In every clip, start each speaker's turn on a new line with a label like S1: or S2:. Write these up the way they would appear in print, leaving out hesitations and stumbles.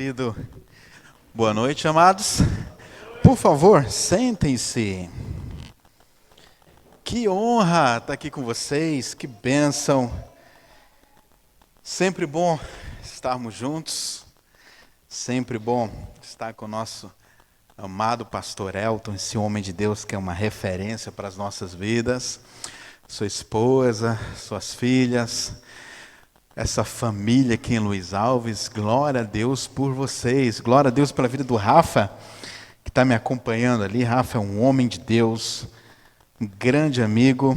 S1: querido. Boa noite, amados. Por favor, sentem-se. Que honra estar aqui com vocês, que bênção. Sempre bom estarmos juntos, sempre bom estar com o nosso amado pastor Elton, esse homem de Deus que é uma referência para as nossas vidas. Sua esposa, suas filhas, essa família aqui em Luiz Alves, glória a Deus por vocês, glória a Deus pela vida do Rafa, que está me acompanhando ali. Rafa é um homem de Deus, um grande amigo.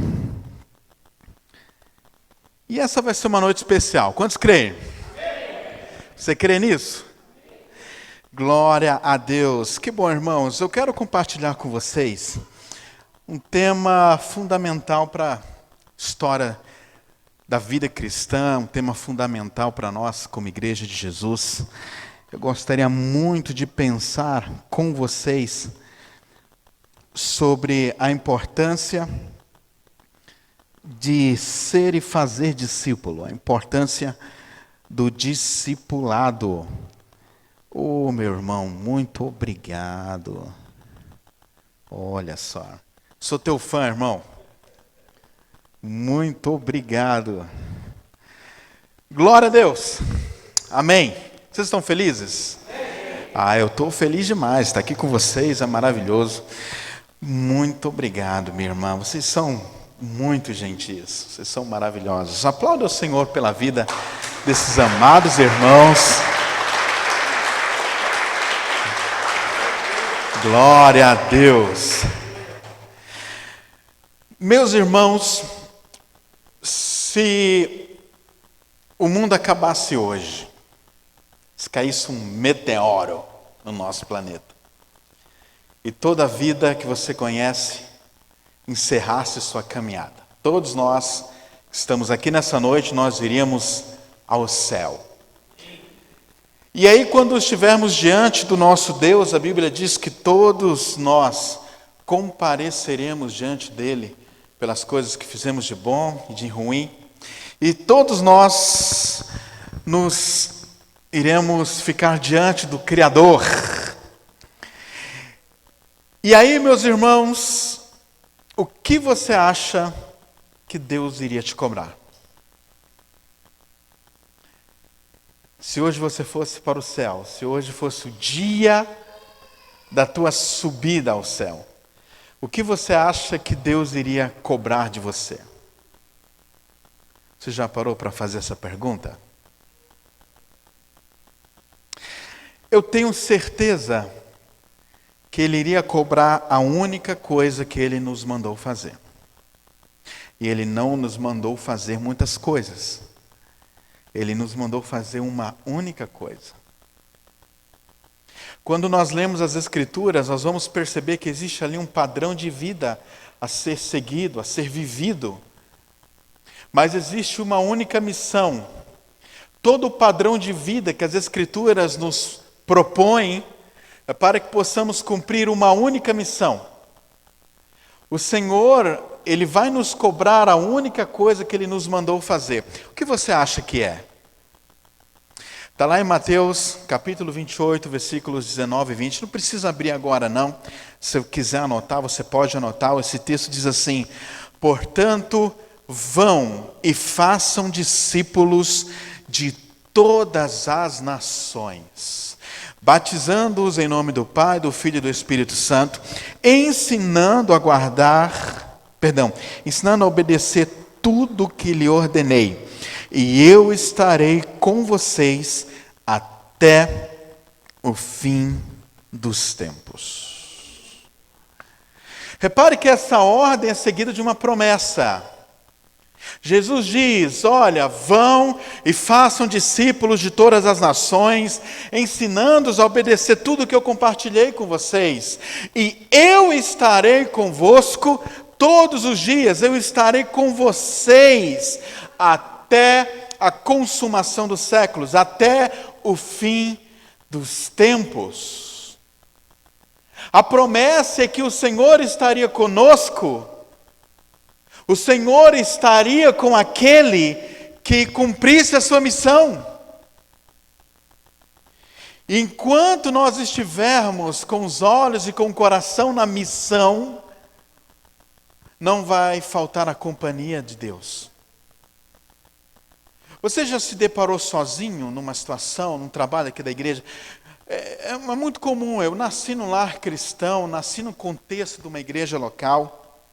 S1: E essa vai ser uma noite especial. Quantos creem? Você crê nisso? Glória a Deus. Que bom, irmãos. Eu quero compartilhar com vocês um tema fundamental para a história da vida cristã, um tema fundamental para nós como Igreja de Jesus. Eu gostaria muito de pensar com vocês sobre a importância de ser e fazer discípulo, a importância do discipulado. Oh, meu irmão, muito obrigado. Olha só, sou teu fã, irmão. Muito obrigado. Glória a Deus. Amém. Vocês estão felizes? Eu estou feliz demais. Estar aqui com vocês é maravilhoso. Muito obrigado, minha irmã. Vocês são muito gentis. Vocês são maravilhosos. Aplauda o Senhor pela vida desses amados irmãos. Glória a Deus. Meus irmãos, se o mundo acabasse hoje, se caísse um meteoro no nosso planeta, e toda a vida que você conhece encerrasse sua caminhada, todos nós que estamos aqui nessa noite, nós iríamos ao céu. E aí, quando estivermos diante do nosso Deus, a Bíblia diz que todos nós compareceremos diante dele pelas coisas que fizemos de bom e de ruim, e todos nós nos iremos ficar diante do Criador. E aí, meus irmãos, o que você acha que Deus iria te cobrar? Se hoje você fosse para o céu, se hoje fosse o dia da tua subida ao céu, o que você acha que Deus iria cobrar de você? Você já parou para fazer essa pergunta? Eu tenho certeza que Ele iria cobrar a única coisa que Ele nos mandou fazer. E Ele não nos mandou fazer muitas coisas. Ele nos mandou fazer uma única coisa. Quando nós lemos as Escrituras, nós vamos perceber que existe ali um padrão de vida a ser seguido, a ser vivido. Mas existe uma única missão. Todo o padrão de vida que as Escrituras nos propõem é para que possamos cumprir uma única missão. O Senhor, Ele vai nos cobrar a única coisa que Ele nos mandou fazer. O que você acha que é? Está lá em Mateus, capítulo 28, versículos 19 e 20. Não precisa abrir agora, não. Se eu quiser anotar, você pode anotar. Esse texto diz assim: portanto, vão e façam discípulos de todas as nações, batizando-os em nome do Pai, do Filho e do Espírito Santo, ensinando a obedecer tudo o que lhe ordenei. E eu estarei com vocês até o fim dos tempos. Repare que essa ordem é seguida de uma promessa. Jesus diz: olha, vão e façam discípulos de todas as nações, ensinando-os a obedecer tudo o que eu compartilhei com vocês. E eu estarei convosco todos os dias, eu estarei com vocês até a consumação dos séculos, até o fim dos tempos. A promessa é que o Senhor estaria conosco, o Senhor estaria com aquele que cumprisse a sua missão. Enquanto nós estivermos com os olhos e com o coração na missão, não vai faltar a companhia de Deus. Você já se deparou sozinho numa situação, num trabalho aqui da igreja? É muito comum. Eu nasci num lar cristão, nasci no contexto de uma igreja local.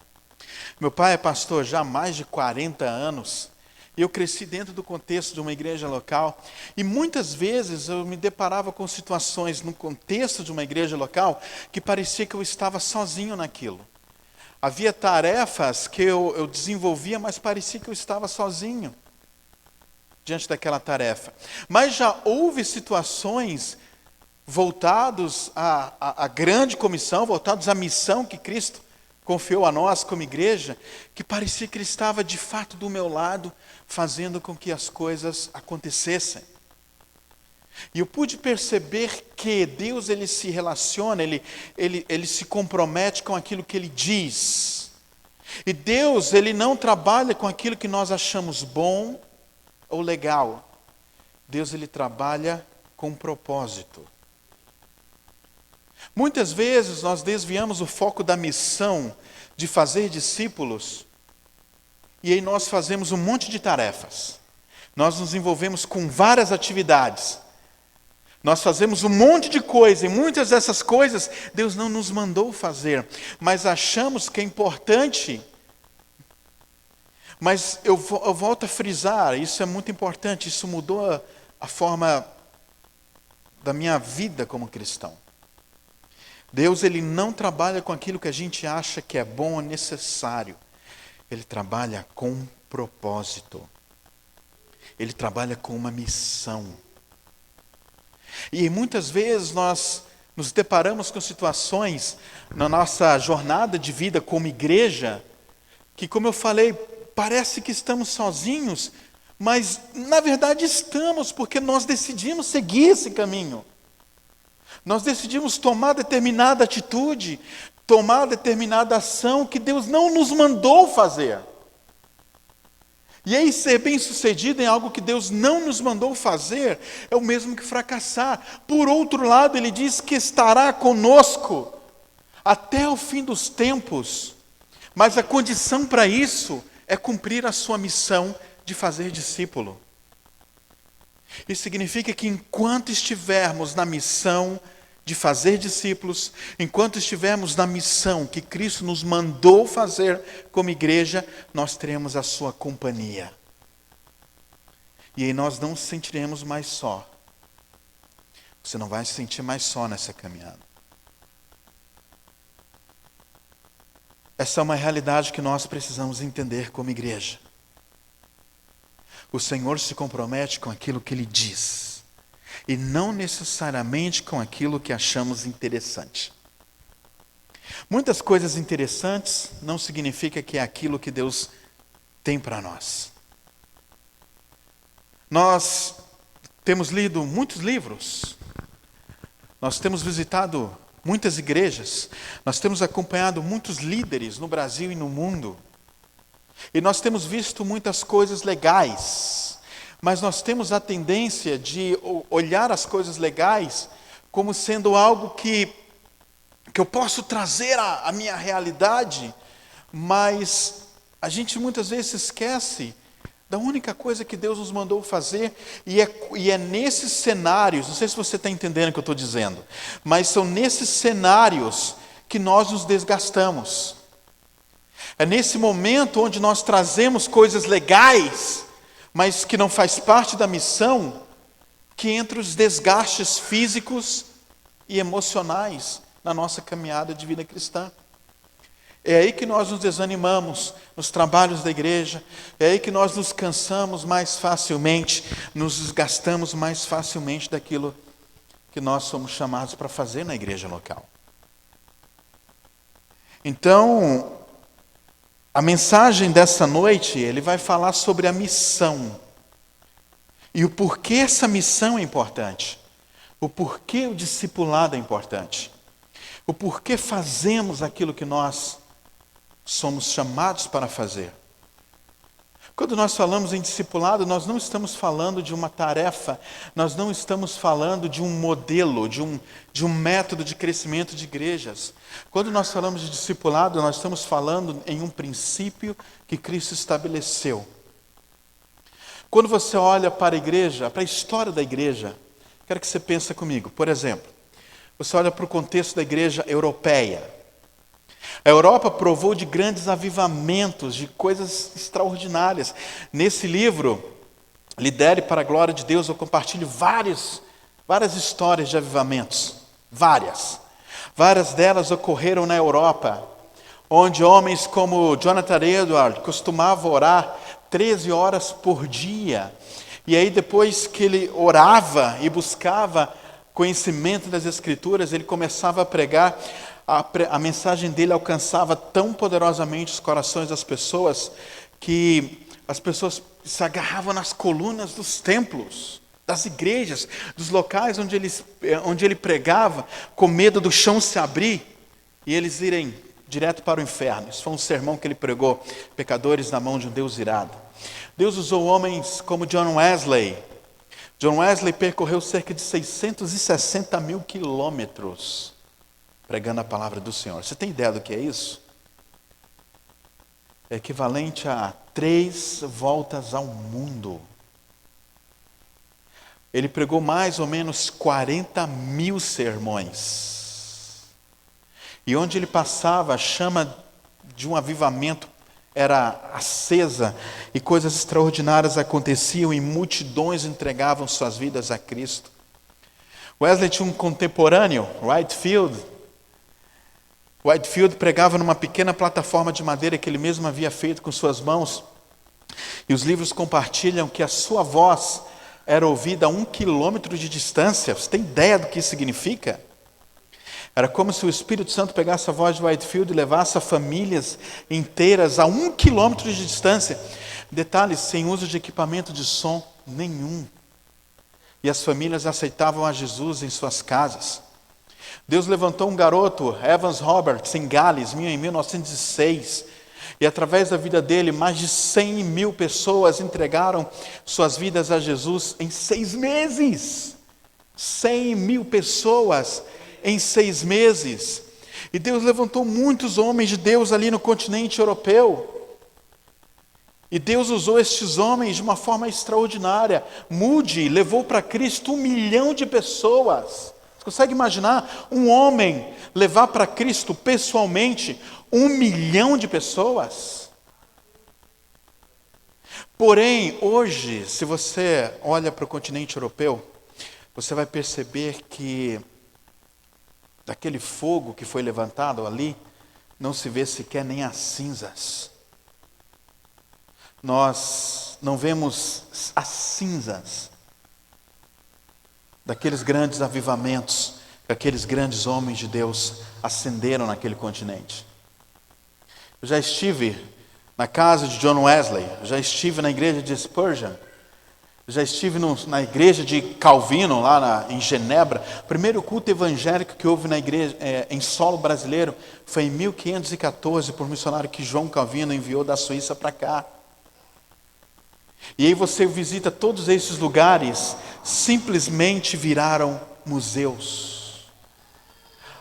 S1: Meu pai é pastor já há mais de 40 anos. E eu cresci dentro do contexto de uma igreja local. E muitas vezes eu me deparava com situações no contexto de uma igreja local que parecia que eu estava sozinho naquilo. Havia tarefas que eu desenvolvia, mas parecia que eu estava sozinho diante daquela tarefa. Mas já houve situações voltados à grande comissão, voltados à missão que Cristo confiou a nós como igreja, que parecia que Ele estava de fato do meu lado, fazendo com que as coisas acontecessem. E eu pude perceber que Deus ele se relaciona, ele se compromete com aquilo que Ele diz. E Deus ele não trabalha com aquilo que nós achamos bom ou legal. Deus ele trabalha com propósito. Muitas vezes nós desviamos o foco da missão de fazer discípulos e aí nós fazemos um monte de tarefas. Nós nos envolvemos com várias atividades. Nós fazemos um monte de coisa e muitas dessas coisas Deus não nos mandou fazer, mas achamos que é importante. Mas eu volto a frisar, isso é muito importante, isso mudou a forma da minha vida como cristão. Deus ele não trabalha com aquilo que a gente acha que é bom ou necessário. Ele trabalha com propósito. Ele trabalha com uma missão. E muitas vezes nós nos deparamos com situações na nossa jornada de vida como igreja, que como eu falei, parece que estamos sozinhos, mas na verdade estamos, porque nós decidimos seguir esse caminho. Nós decidimos tomar determinada atitude, tomar determinada ação que Deus não nos mandou fazer. E aí ser bem-sucedido em algo que Deus não nos mandou fazer é o mesmo que fracassar. Por outro lado, Ele diz que estará conosco até o fim dos tempos. Mas a condição para isso é cumprir a sua missão de fazer discípulo. Isso significa que enquanto estivermos na missão de fazer discípulos, enquanto estivermos na missão que Cristo nos mandou fazer como igreja, nós teremos a sua companhia. E aí nós não nos sentiremos mais só. Você não vai se sentir mais só nessa caminhada. Essa é uma realidade que nós precisamos entender como igreja. O Senhor se compromete com aquilo que Ele diz, e não necessariamente com aquilo que achamos interessante. Muitas coisas interessantes não significa que é aquilo que Deus tem para nós. Nós temos lido muitos livros, nós temos visitado muitas igrejas, nós temos acompanhado muitos líderes no Brasil e no mundo, e nós temos visto muitas coisas legais, mas nós temos a tendência de olhar as coisas legais como sendo algo que eu posso trazer à minha realidade, mas a gente muitas vezes se esquece da única coisa que Deus nos mandou fazer, e é nesses cenários, não sei se você está entendendo o que eu estou dizendo, mas são nesses cenários que nós nos desgastamos. É nesse momento onde nós trazemos coisas legais, mas que não faz parte da missão, que entra os desgastes físicos e emocionais na nossa caminhada de vida cristã. É aí que nós nos desanimamos nos trabalhos da igreja, é aí que nós nos cansamos mais facilmente, nos desgastamos mais facilmente daquilo que nós somos chamados para fazer na igreja local. Então, a mensagem dessa noite, ele vai falar sobre a missão. E o porquê essa missão é importante. O porquê o discipulado é importante. O porquê fazemos aquilo que nós somos chamados para fazer. Quando nós falamos em discipulado, nós não estamos falando de uma tarefa, nós não estamos falando de um modelo, de um método de crescimento de igrejas. Quando nós falamos de discipulado, nós estamos falando em um princípio que Cristo estabeleceu. Quando você olha para a igreja, para a história da igreja, quero que você pense comigo. Por exemplo, você olha para o contexto da igreja europeia. A Europa provou de grandes avivamentos, de coisas extraordinárias. Nesse livro, Lidere para a Glória de Deus, eu compartilho várias histórias de avivamentos. Várias delas ocorreram na Europa, onde homens como Jonathan Edwards costumavam orar 13 horas por dia. E aí depois que ele orava e buscava conhecimento das Escrituras, ele começava a pregar. A mensagem dele alcançava tão poderosamente os corações das pessoas que as pessoas se agarravam nas colunas dos templos, das igrejas, dos locais onde ele pregava, com medo do chão se abrir e eles irem direto para o inferno. Isso foi um sermão que ele pregou, pecadores na mão de um Deus irado. Deus usou homens como John Wesley. John Wesley percorreu cerca de 660 mil quilômetros pregando a palavra do Senhor. Você tem ideia do que é isso? É equivalente a 3 voltas ao mundo. Ele pregou mais ou menos 40 mil sermões. E onde ele passava, a chama de um avivamento era acesa e coisas extraordinárias aconteciam e multidões entregavam suas vidas a Cristo. Wesley tinha um contemporâneo, Whitefield pregava numa pequena plataforma de madeira que ele mesmo havia feito com suas mãos. E os livros compartilham que a sua voz era ouvida a 1 quilômetro de distância. Você tem ideia do que isso significa? Era como se o Espírito Santo pegasse a voz de Whitefield e levasse a famílias inteiras a 1 quilômetro de distância. Detalhe, sem uso de equipamento de som nenhum. E as famílias aceitavam a Jesus em suas casas. Deus levantou um garoto, Evans Roberts, em Gales, em 1906. E através da vida dele, mais de 100 mil pessoas entregaram suas vidas a Jesus em 6 meses. 100 mil pessoas em 6 meses. E Deus levantou muitos homens de Deus ali no continente europeu. E Deus usou estes homens de uma forma extraordinária. Moody levou para Cristo 1 milhão de pessoas. Você consegue imaginar um homem levar para Cristo pessoalmente 1 milhão de pessoas? Porém, hoje, se você olha para o continente europeu, você vai perceber que daquele fogo que foi levantado ali, não se vê sequer nem as cinzas. Nós não vemos as cinzas daqueles grandes avivamentos, que aqueles grandes homens de Deus acenderam naquele continente. Eu já estive na casa de John Wesley, já estive na igreja de Spurgeon, já estive na igreja de Calvino, lá em Genebra. O primeiro culto evangélico que houve na igreja, em solo brasileiro, foi em 1514, por um missionário que João Calvino enviou da Suíça para cá. E aí você visita todos esses lugares, simplesmente viraram museus.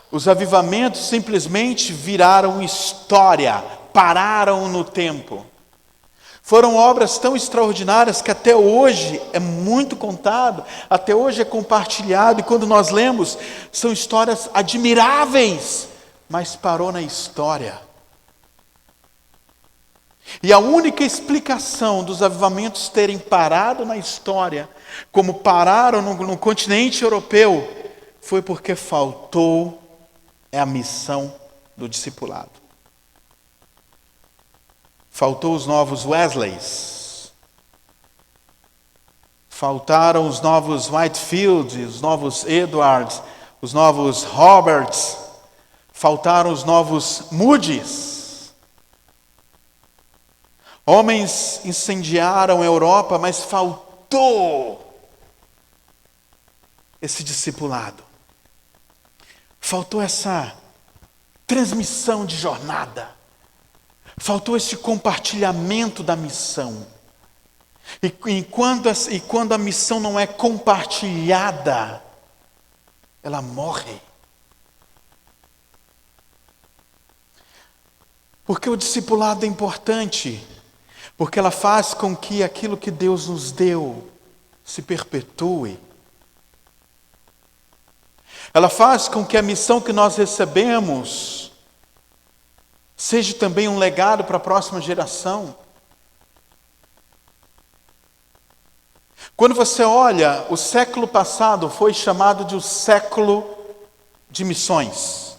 S1: Os avivamentos simplesmente viraram história, pararam no tempo. Foram obras tão extraordinárias que até hoje é muito contado, até hoje é compartilhado, e quando nós lemos, são histórias admiráveis, mas parou na história. E a única explicação dos avivamentos terem parado na história, como pararam no continente europeu, foi porque faltou a missão do discipulado. Faltou os novos Wesleys, faltaram os novos Whitefield, os novos Edwards, os novos Roberts, faltaram os novos Moody's. Homens incendiaram a Europa, mas faltou esse discipulado. Faltou essa transmissão de jornada. Faltou esse compartilhamento da missão. E quando a missão não é compartilhada, ela morre. Porque o discipulado é importante, porque ela faz com que aquilo que Deus nos deu se perpetue. Ela faz com que a missão que nós recebemos seja também um legado para a próxima geração. Quando você olha, o século passado foi chamado de o século de missões.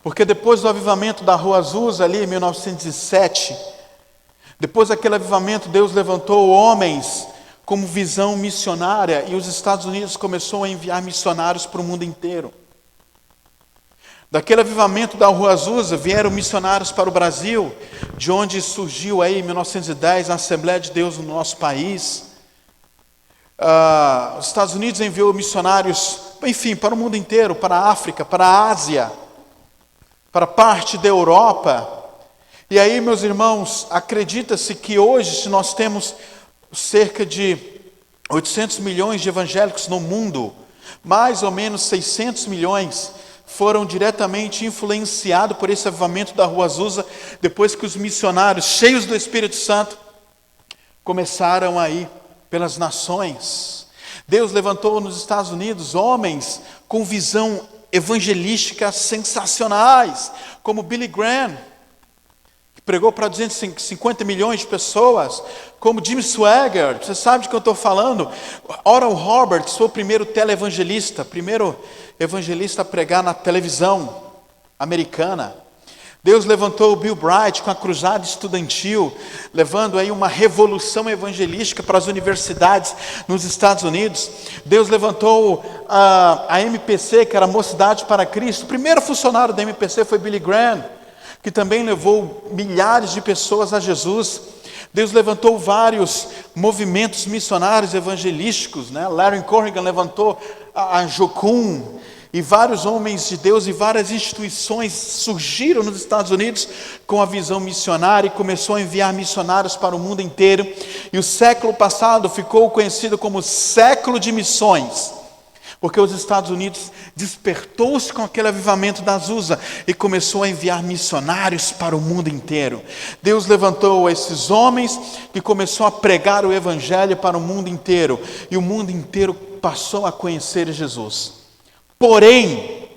S1: Porque depois do avivamento da Rua Azusa, ali em 1907, depois daquele avivamento, Deus levantou homens como visão missionária e os Estados Unidos começou a enviar missionários para o mundo inteiro. Daquele avivamento da Rua Azusa vieram missionários para o Brasil, de onde surgiu aí em 1910 a Assembleia de Deus no nosso país. Os Estados Unidos enviou missionários, enfim, para o mundo inteiro, para a África, para a Ásia, para parte da Europa. E aí, meus irmãos, acredita-se que hoje nós temos cerca de 800 milhões de evangélicos no mundo, mais ou menos 600 milhões foram diretamente influenciados por esse avivamento da Rua Azusa, depois que os missionários, cheios do Espírito Santo, começaram a ir pelas nações. Deus levantou nos Estados Unidos homens com visão evangelística sensacionais, como Billy Graham, que pregou para 250 milhões de pessoas, como Jim Swaggart, você sabe de que eu estou falando. Oral Roberts foi o primeiro televangelista, primeiro evangelista a pregar na televisão americana. Deus levantou o Bill Bright com a cruzada estudantil, levando aí uma revolução evangelística para as universidades nos Estados Unidos. Deus levantou a MPC, que era a Mocidade para Cristo. O primeiro funcionário da MPC foi Billy Graham, que também levou milhares de pessoas a Jesus. Deus levantou vários movimentos missionários evangelísticos, né? Larry Corrigan levantou a Jocum, e vários homens de Deus e várias instituições surgiram nos Estados Unidos com a visão missionária e começou a enviar missionários para o mundo inteiro. E o século passado ficou conhecido como século de missões, porque os Estados Unidos despertou-se com aquele avivamento da Azusa e começou a enviar missionários para o mundo inteiro. Deus levantou esses homens que começou a pregar o evangelho para o mundo inteiro, e o mundo inteiro passou a conhecer Jesus. Porém,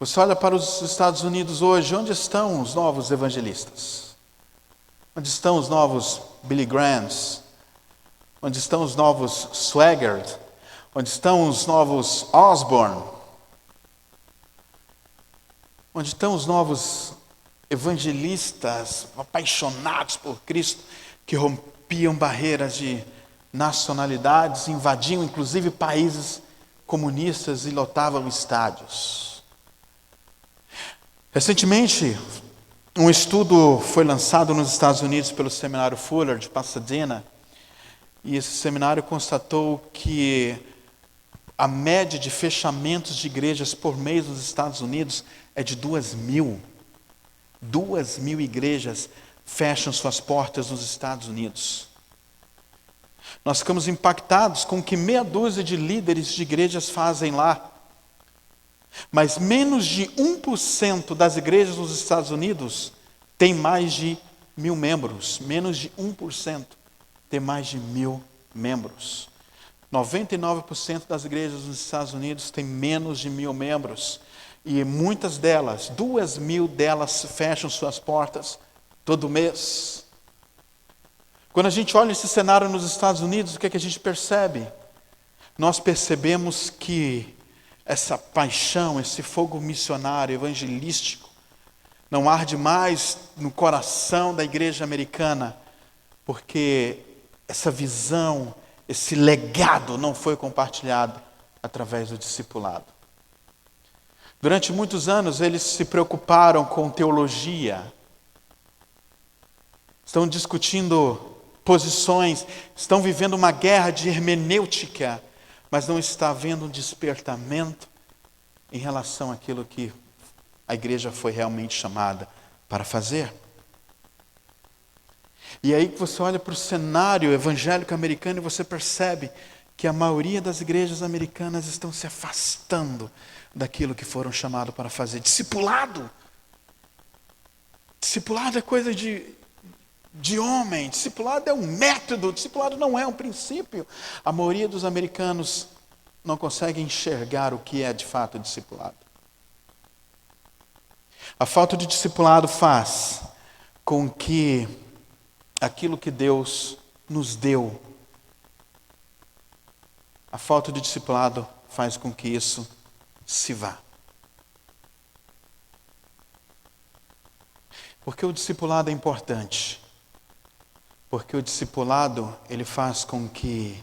S1: você olha para os Estados Unidos hoje, onde estão os novos evangelistas? Onde estão os novos Billy Grahams? Onde estão os novos Swaggart? Onde estão os novos Osborne? Onde estão os novos evangelistas apaixonados por Cristo, que rompiam barreiras de nacionalidades, invadiam inclusive países comunistas e lotavam estádios? Recentemente, um estudo foi lançado nos Estados Unidos pelo Seminário Fuller de Pasadena, e esse seminário constatou que a média de fechamentos de igrejas por mês nos Estados Unidos é de 2.000. 2.000 igrejas fecham suas portas nos Estados Unidos. Nós ficamos impactados com o que meia dúzia de líderes de igrejas fazem lá. Mas menos de 1% das igrejas nos Estados Unidos tem mais de 1.000 membros. Menos de 1% tem mais de 1.000 membros. 99% das igrejas nos Estados Unidos tem menos de 1.000 membros. E muitas delas, 2.000 delas, fecham suas portas todo mês. Quando a gente olha esse cenário nos Estados Unidos, o que é que a gente percebe? Nós percebemos que essa paixão, esse fogo missionário, evangelístico, não arde mais no coração da igreja americana, porque essa visão, esse legado não foi compartilhado através do discipulado. Durante muitos anos, eles se preocuparam com teologia, estão discutindo posições, estão vivendo uma guerra de hermenêutica, mas não está havendo um despertamento em relação àquilo que a igreja foi realmente chamada para fazer. E aí que você olha para o cenário evangélico americano e você percebe que a maioria das igrejas americanas estão se afastando daquilo que foram chamados para fazer. Discipulado. Discipulado é coisa de homem. Discipulado é um método. Discipulado não é um princípio. A maioria dos americanos não consegue enxergar o que é de fato discipulado. A falta de discipulado faz com que aquilo que Deus nos deu, a falta de discipulado faz com que isso se vá. Porque o discipulado é importante. Porque o discipulado, ele faz com que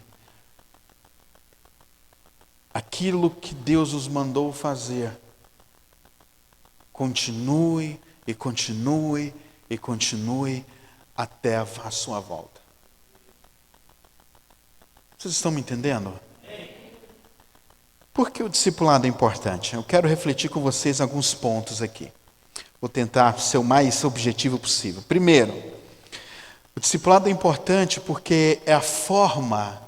S1: aquilo que Deus os mandou fazer continue e continue e continue até a sua volta. Vocês estão me entendendo? Por que o discipulado é importante? Eu quero refletir com vocês alguns pontos aqui. Vou tentar ser o mais objetivo possível. Primeiro, o discipulado é importante porque é a forma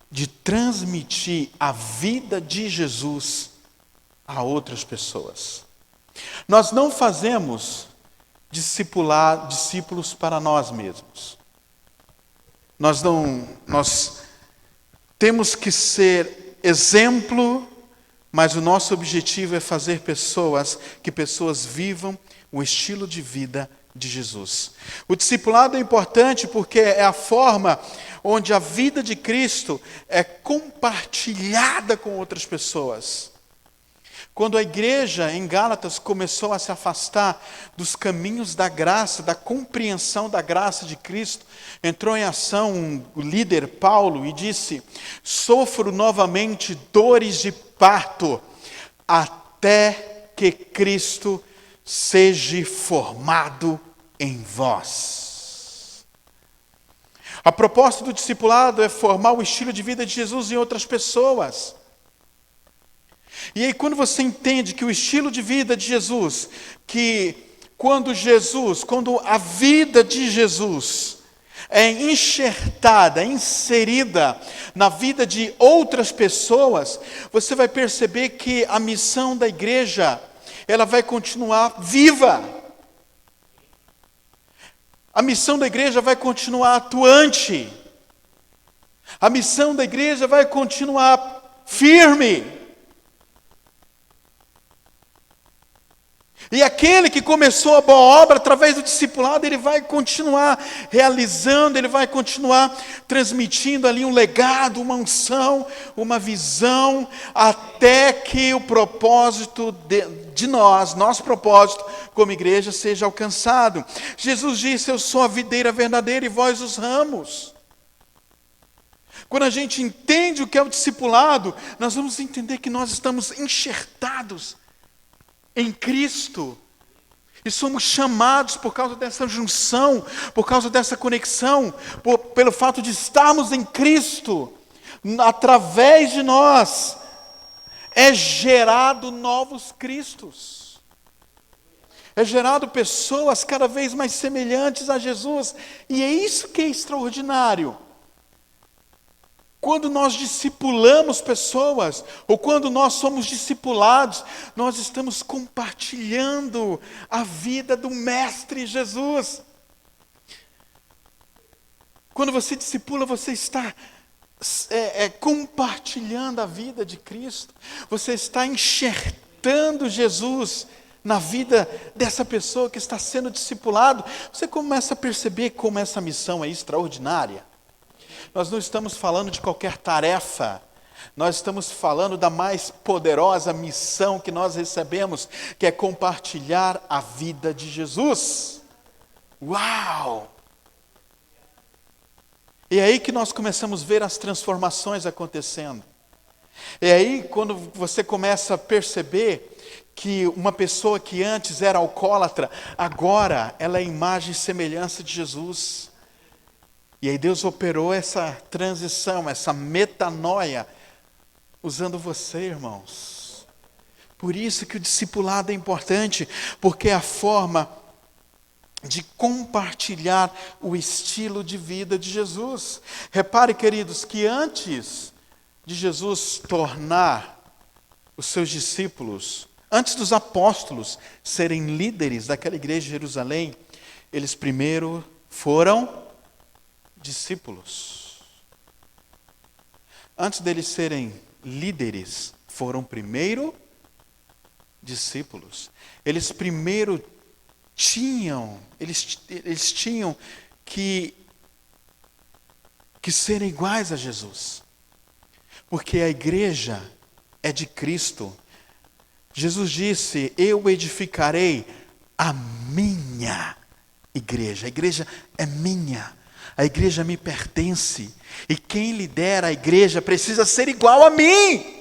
S1: de transmitir a vida de Jesus a outras pessoas. Nós não fazemos discípulos para nós mesmos. Nós temos que ser exemplo, mas o nosso objetivo é fazer que pessoas vivam o estilo de vida de Jesus. O discipulado é importante porque é a forma onde a vida de Cristo é compartilhada com outras pessoas. Quando a igreja em Gálatas começou a se afastar dos caminhos da graça, da compreensão da graça de Cristo, entrou em ação o líder Paulo e disse: sofro novamente dores de parto, até que Cristo seja formado em vós. A proposta do discipulado é formar o estilo de vida de Jesus em outras pessoas. E aí quando você entende que o estilo de vida de Jesus, quando a vida de Jesus é enxertada, inserida na vida de outras pessoas, você vai perceber que a missão da igreja, ela vai continuar viva. A missão da igreja vai continuar atuante. A missão da igreja vai continuar firme. E aquele que começou a boa obra através do discipulado, ele vai continuar realizando, ele vai continuar transmitindo ali um legado, uma unção, uma visão, até que o propósito de nosso propósito como igreja seja alcançado. Jesus disse: eu sou a videira verdadeira e vós os ramos. Quando a gente entende o que é o discipulado, nós vamos entender que nós estamos enxertados em Cristo. E somos chamados por causa dessa junção, por causa dessa conexão, pelo fato de estarmos em Cristo, através de nós, é gerado novos Cristos. É gerado pessoas cada vez mais semelhantes a Jesus. E é isso que é extraordinário. Quando nós discipulamos pessoas, ou quando nós somos discipulados, nós estamos compartilhando a vida do Mestre Jesus. Quando você discipula, você está compartilhando a vida de Cristo. Você está enxertando Jesus na vida dessa pessoa que está sendo discipulado. Você começa a perceber como essa missão é extraordinária. Nós não estamos falando de qualquer tarefa, nós estamos falando da mais poderosa missão que nós recebemos, que é compartilhar a vida de Jesus. Uau! E é aí que nós começamos a ver as transformações acontecendo. É aí quando você começa a perceber que uma pessoa que antes era alcoólatra, agora ela é imagem e semelhança de Jesus. E aí Deus operou essa transição, essa metanoia, usando você, irmãos. Por isso que o discipulado é importante, porque é a forma de compartilhar o estilo de vida de Jesus. Repare, queridos, que antes de Jesus tornar os seus discípulos, antes dos apóstolos serem líderes daquela igreja de Jerusalém, eles primeiro foram discípulos. Antes deles serem líderes, foram primeiro discípulos. Eles primeiro tinham que serem iguais a Jesus. Porque a igreja é de Cristo. Jesus disse: eu edificarei a minha igreja. A igreja é minha. A igreja me pertence. E quem lidera a igreja precisa ser igual a mim.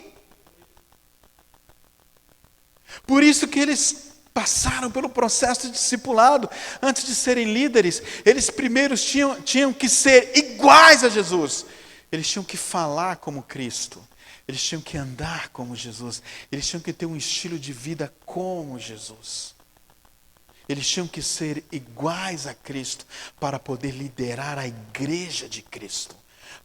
S1: Por isso que eles passaram pelo processo de discipulado. Antes de serem líderes, eles primeiro tinham que ser iguais a Jesus. Eles tinham que falar como Cristo. Eles tinham que andar como Jesus. Eles tinham que ter um estilo de vida como Jesus. Eles tinham que ser iguais a Cristo para poder liderar a igreja de Cristo.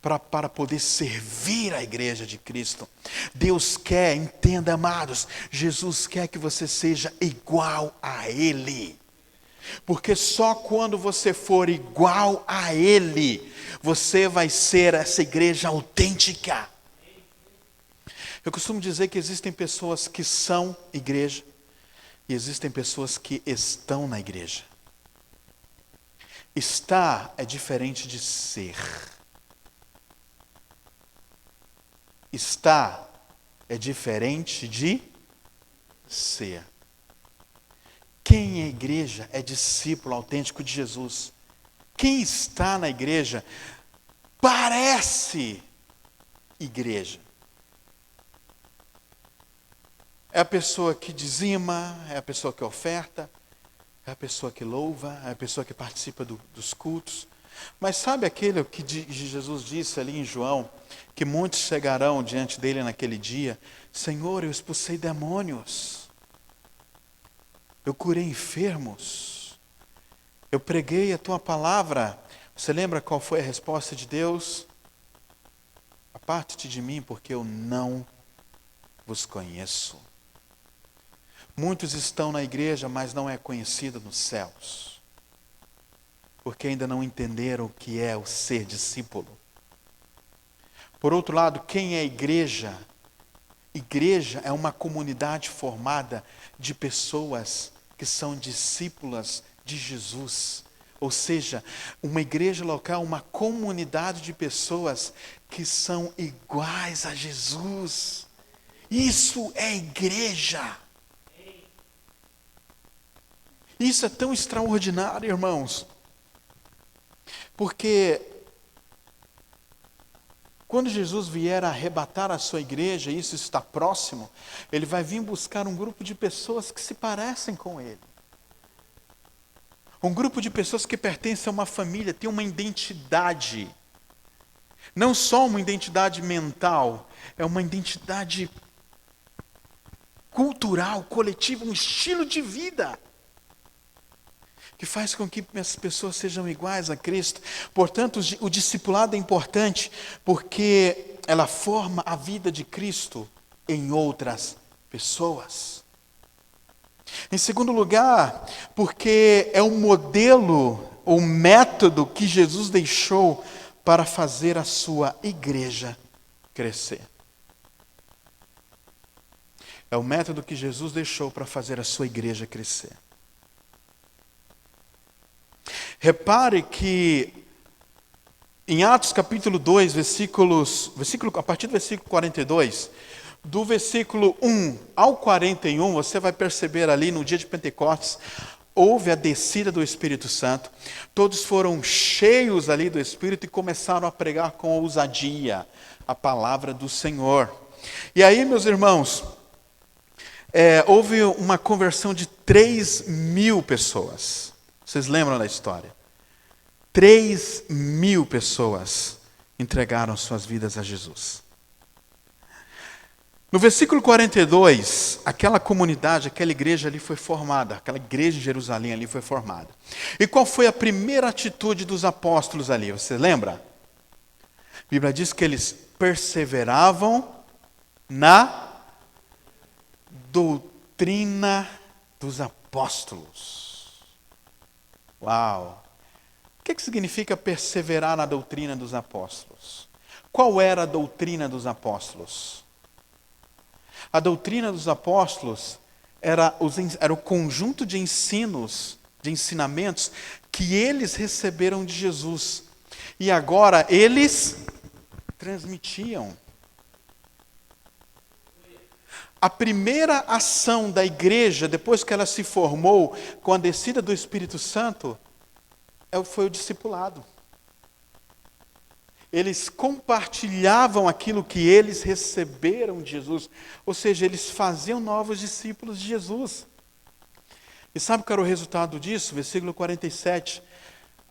S1: Para poder servir a igreja de Cristo. Deus quer, entenda, amados, Jesus quer que você seja igual a Ele. Porque só quando você for igual a Ele, você vai ser essa igreja autêntica. Eu costumo dizer que existem pessoas que são igreja e existem pessoas que estão na igreja. Estar é diferente de ser. Estar é diferente de ser. Quem é igreja é discípulo autêntico de Jesus. Quem está na igreja parece igreja. É a pessoa que dizima, é a pessoa que oferta, é a pessoa que louva, é a pessoa que participa dos cultos. Mas sabe aquele que Jesus disse ali em João, que muitos chegarão diante dele naquele dia: Senhor, eu expulsei demônios, eu curei enfermos, eu preguei a tua palavra. Você lembra qual foi a resposta de Deus? Aparte-te de mim, porque eu não vos conheço. Muitos estão na igreja, mas não é conhecido nos céus, porque ainda não entenderam o que é o ser discípulo. Por outro lado, quem é igreja? Igreja é uma comunidade formada de pessoas que são discípulas de Jesus. Ou seja, uma igreja local, uma comunidade de pessoas que são iguais a Jesus. Isso é igreja. Isso é tão extraordinário, irmãos. Porque quando Jesus vier a arrebatar a sua igreja, e isso está próximo, Ele vai vir buscar um grupo de pessoas que se parecem com Ele. Um grupo de pessoas que pertencem a uma família, tem uma identidade. Não só uma identidade mental, é uma identidade cultural, coletiva, um estilo de vida que faz com que as pessoas sejam iguais a Cristo. Portanto, o discipulado é importante porque ela forma a vida de Cristo em outras pessoas. Em segundo lugar, porque é um modelo ou método que Jesus deixou para fazer a sua igreja crescer. É o método que Jesus deixou para fazer a sua igreja crescer. Repare que em Atos capítulo 2, a partir do versículo 42, do versículo 1 ao 41, você vai perceber ali no dia de Pentecostes, houve a descida do Espírito Santo, todos foram cheios ali do Espírito e começaram a pregar com ousadia a palavra do Senhor. E aí, meus irmãos, houve uma conversão de 3.000 pessoas. Vocês lembram da história? 3.000 pessoas entregaram suas vidas a Jesus. No versículo 42, aquela comunidade, aquela igreja ali foi formada, aquela igreja de Jerusalém ali foi formada. E qual foi a primeira atitude dos apóstolos ali? Você lembra? A Bíblia diz que eles perseveravam na doutrina dos apóstolos. Uau! O que significa perseverar na doutrina dos apóstolos? Qual era a doutrina dos apóstolos? A doutrina dos apóstolos era o conjunto de ensinos, de ensinamentos que eles receberam de Jesus. E agora eles transmitiam. A primeira ação da igreja, depois que ela se formou, com a descida do Espírito Santo, foi o discipulado. Eles compartilhavam aquilo que eles receberam de Jesus. Ou seja, eles faziam novos discípulos de Jesus. E sabe qual era o resultado disso? Versículo 47.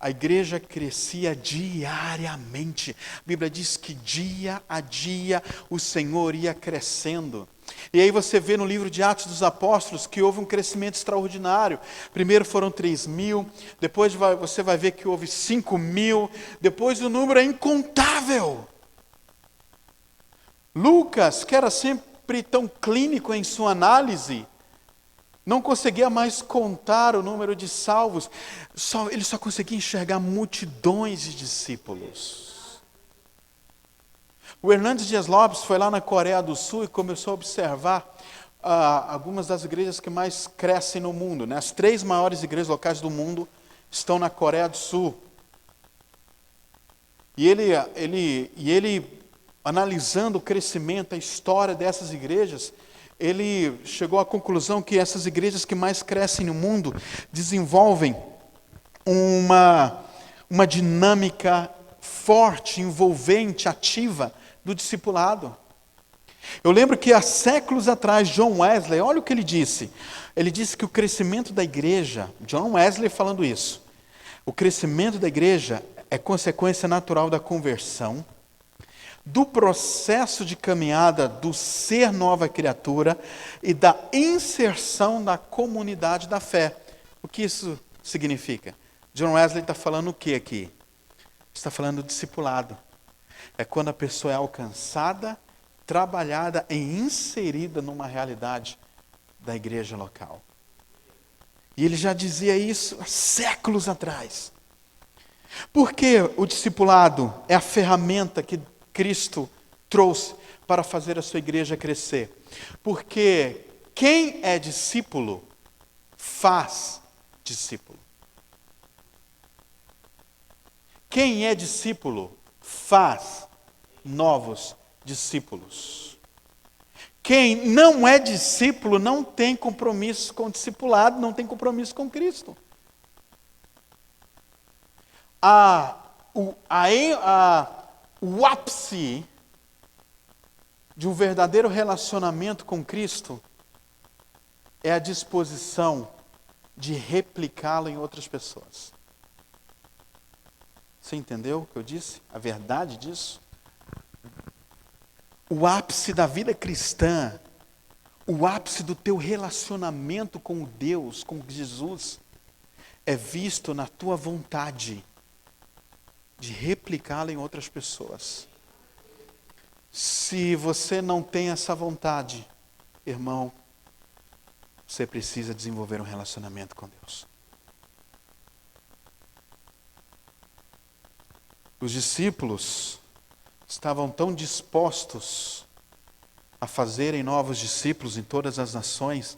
S1: A igreja crescia diariamente. A Bíblia diz que dia a dia o Senhor ia crescendo. E aí você vê no livro de Atos dos Apóstolos que houve um crescimento extraordinário. Primeiro foram 3.000, depois você vai ver que houve 5.000, depois o número é incontável. Lucas, que era sempre tão clínico em sua análise, não conseguia mais contar o número de salvos, ele só conseguia enxergar multidões de discípulos. O Hernandes Dias Lopes foi lá na Coreia do Sul e começou a observar algumas das igrejas que mais crescem no mundo. Né? As 3 maiores igrejas locais do mundo estão na Coreia do Sul. E ele analisando o crescimento, a história dessas igrejas, ele chegou à conclusão que essas igrejas que mais crescem no mundo desenvolvem uma dinâmica forte, envolvente, ativa do discipulado. Eu lembro que há séculos atrás, John Wesley, olha o que ele disse. Ele disse que o crescimento da igreja, John Wesley falando isso, o crescimento da igreja é consequência natural da conversão, do processo de caminhada do ser nova criatura e da inserção na comunidade da fé. O que isso significa? John Wesley está falando o que aqui? Está falando do discipulado. É quando a pessoa é alcançada, trabalhada e inserida numa realidade da igreja local. E ele já dizia isso há séculos atrás. Porque o discipulado é a ferramenta que Cristo trouxe para fazer a sua igreja crescer. Porque quem é discípulo faz discípulo. Quem é discípulo faz novos discípulos. Quem não é discípulo não tem compromisso com o discipulado, não tem compromisso com Cristo. O ápice de um verdadeiro relacionamento com Cristo é a disposição de replicá-lo em outras pessoas. Você entendeu o que eu disse? A verdade disso? O ápice da vida cristã, o ápice do teu relacionamento com Deus, com Jesus, é visto na tua vontade de replicá-la em outras pessoas. Se você não tem essa vontade, irmão, você precisa desenvolver um relacionamento com Deus. Os discípulos estavam tão dispostos a fazerem novos discípulos em todas as nações,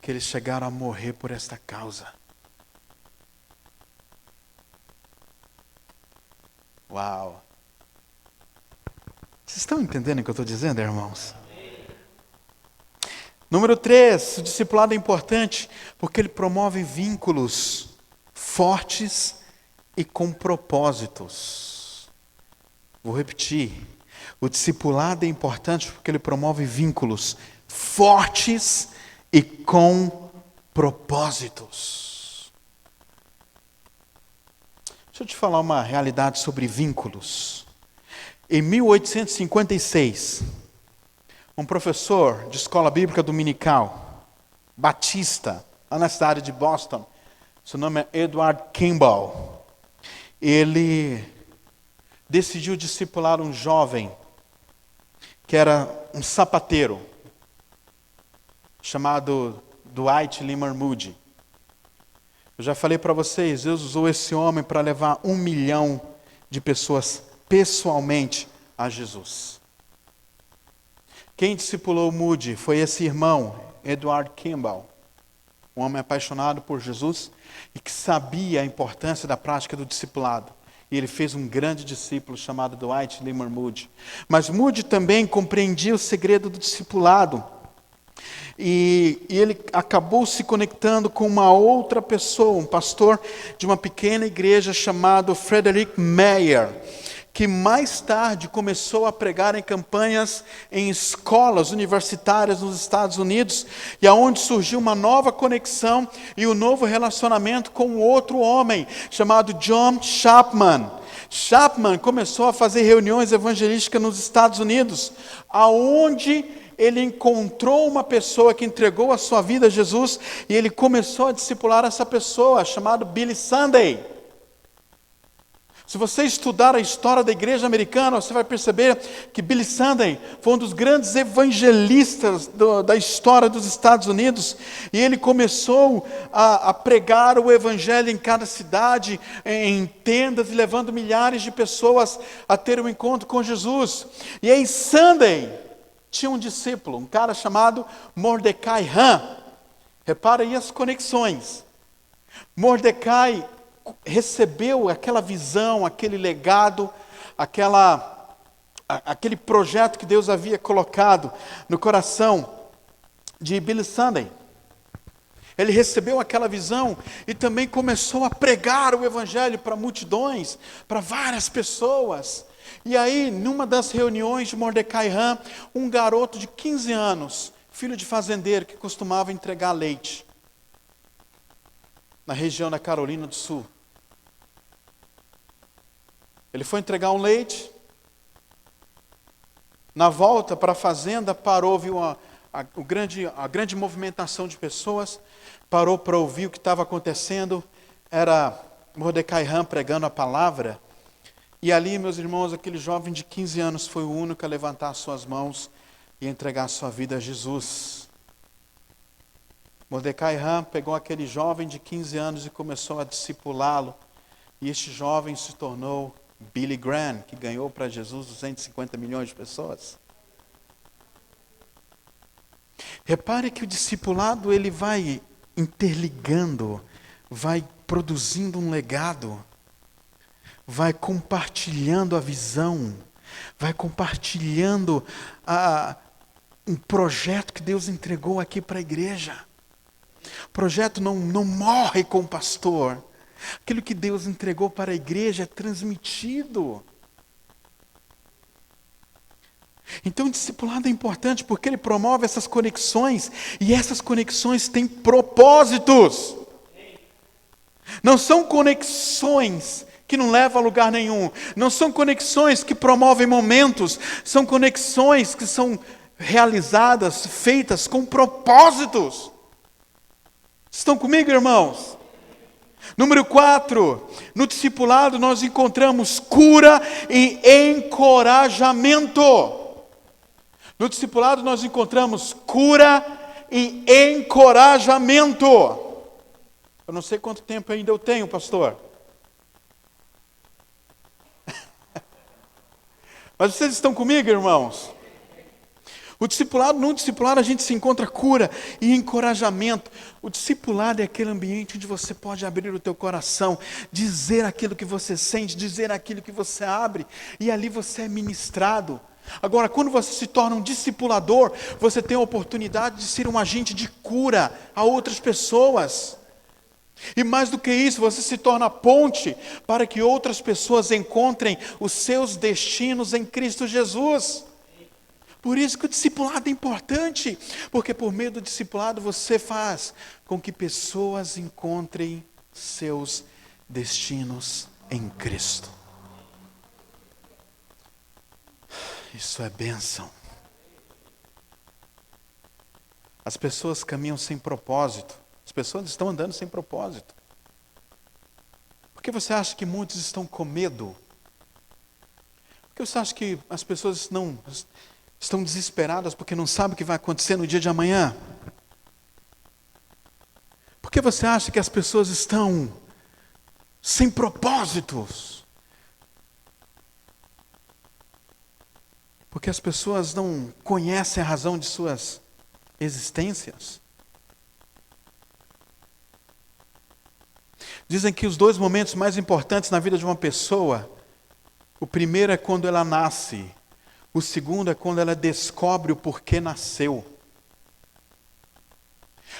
S1: que eles chegaram a morrer por esta causa. Uau! Vocês estão entendendo o que eu estou dizendo, irmãos? Número 3, o discipulado é importante porque ele promove vínculos fortes e com propósitos. Vou repetir. O discipulado é importante porque ele promove vínculos fortes e com propósitos. Deixa eu te falar uma realidade sobre vínculos. Em 1856, um professor de escola bíblica dominical, batista, lá na cidade de Boston. Seu nome é Edward Kimball. Ele decidiu discipular um jovem que era um sapateiro, chamado Dwight Lyman Moody. Eu já falei para vocês, Deus usou esse homem para levar 1 milhão de pessoas pessoalmente a Jesus. Quem discipulou Moody foi esse irmão, Edward Kimball, um homem apaixonado por Jesus e que sabia a importância da prática do discipulado. E ele fez um grande discípulo chamado Dwight Lyman Moody. Mas Moody também compreendia o segredo do discipulado. E ele acabou se conectando com uma outra pessoa, um pastor de uma pequena igreja chamado Frederick Meyer, que mais tarde começou a pregar em campanhas em escolas universitárias nos Estados Unidos, e aonde surgiu uma nova conexão e um novo relacionamento com outro homem, chamado John Chapman. Chapman começou a fazer reuniões evangelísticas nos Estados Unidos, aonde ele encontrou uma pessoa que entregou a sua vida a Jesus, e ele começou a discipular essa pessoa, chamado Billy Sunday. Se você estudar a história da igreja americana, você vai perceber que Billy Sunday foi um dos grandes evangelistas da história dos Estados Unidos. E ele começou a pregar o evangelho em cada cidade, em tendas, e levando milhares de pessoas a ter um encontro com Jesus. E aí Sunday tinha um discípulo, um cara chamado Mordecai Ham. Repara aí as conexões. Mordecai recebeu aquela visão, aquele legado, aquele projeto que Deus havia colocado no coração de Billy Sunday. Ele recebeu aquela visão e também começou a pregar o evangelho para multidões, para várias pessoas. E aí, numa das reuniões de Mordecai Ham, um garoto de 15 anos, filho de fazendeiro, que costumava entregar leite na região da Carolina do Sul. Ele foi entregar um leite. Na volta para a fazenda, parou, viu a grande movimentação de pessoas, parou para ouvir o que estava acontecendo. Era Mordecai Ham pregando a palavra. E ali, meus irmãos, aquele jovem de 15 anos foi o único a levantar as suas mãos e entregar a sua vida a Jesus. Mordecai Ham pegou aquele jovem de 15 anos e começou a discipulá-lo. E este jovem se tornou Billy Graham, que ganhou para Jesus 250 milhões de pessoas. Repare que o discipulado ele vai interligando, vai produzindo um legado, vai compartilhando a visão, vai compartilhando um projeto que Deus entregou aqui para a igreja. O projeto não morre com o pastor. Aquilo que Deus entregou para a igreja é transmitido. Então o discipulado é importante porque ele promove essas conexões, e essas conexões têm propósitos. Não são conexões que não levam a lugar nenhum. Não são conexões que promovem momentos. São conexões que são realizadas, feitas com propósitos. Estão comigo, irmãos? Número 4, no discipulado nós encontramos cura e encorajamento. No discipulado nós encontramos cura e encorajamento. Eu não sei quanto tempo ainda eu tenho, pastor. Mas vocês estão comigo, irmãos? No discipulado a gente se encontra cura e encorajamento. O discipulado é aquele ambiente onde você pode abrir o teu coração, dizer aquilo que você sente, dizer aquilo que você abre, e ali você é ministrado. Agora, quando você se torna um discipulador, você tem a oportunidade de ser um agente de cura a outras pessoas. E mais do que isso, você se torna ponte para que outras pessoas encontrem os seus destinos em Cristo Jesus. Por isso que o discipulado é importante, porque por meio do discipulado você faz com que pessoas encontrem seus destinos em Cristo. Isso é bênção. As pessoas caminham sem propósito. As pessoas estão andando sem propósito. Por que você acha que muitos estão com medo? Por que você acha que as pessoas não estão desesperadas porque não sabem o que vai acontecer no dia de amanhã? Por que você acha que as pessoas estão sem propósitos? Porque as pessoas não conhecem a razão de suas existências. Dizem que os 2 momentos mais importantes na vida de uma pessoa, o primeiro é quando ela nasce, o segundo é quando ela descobre o porquê nasceu.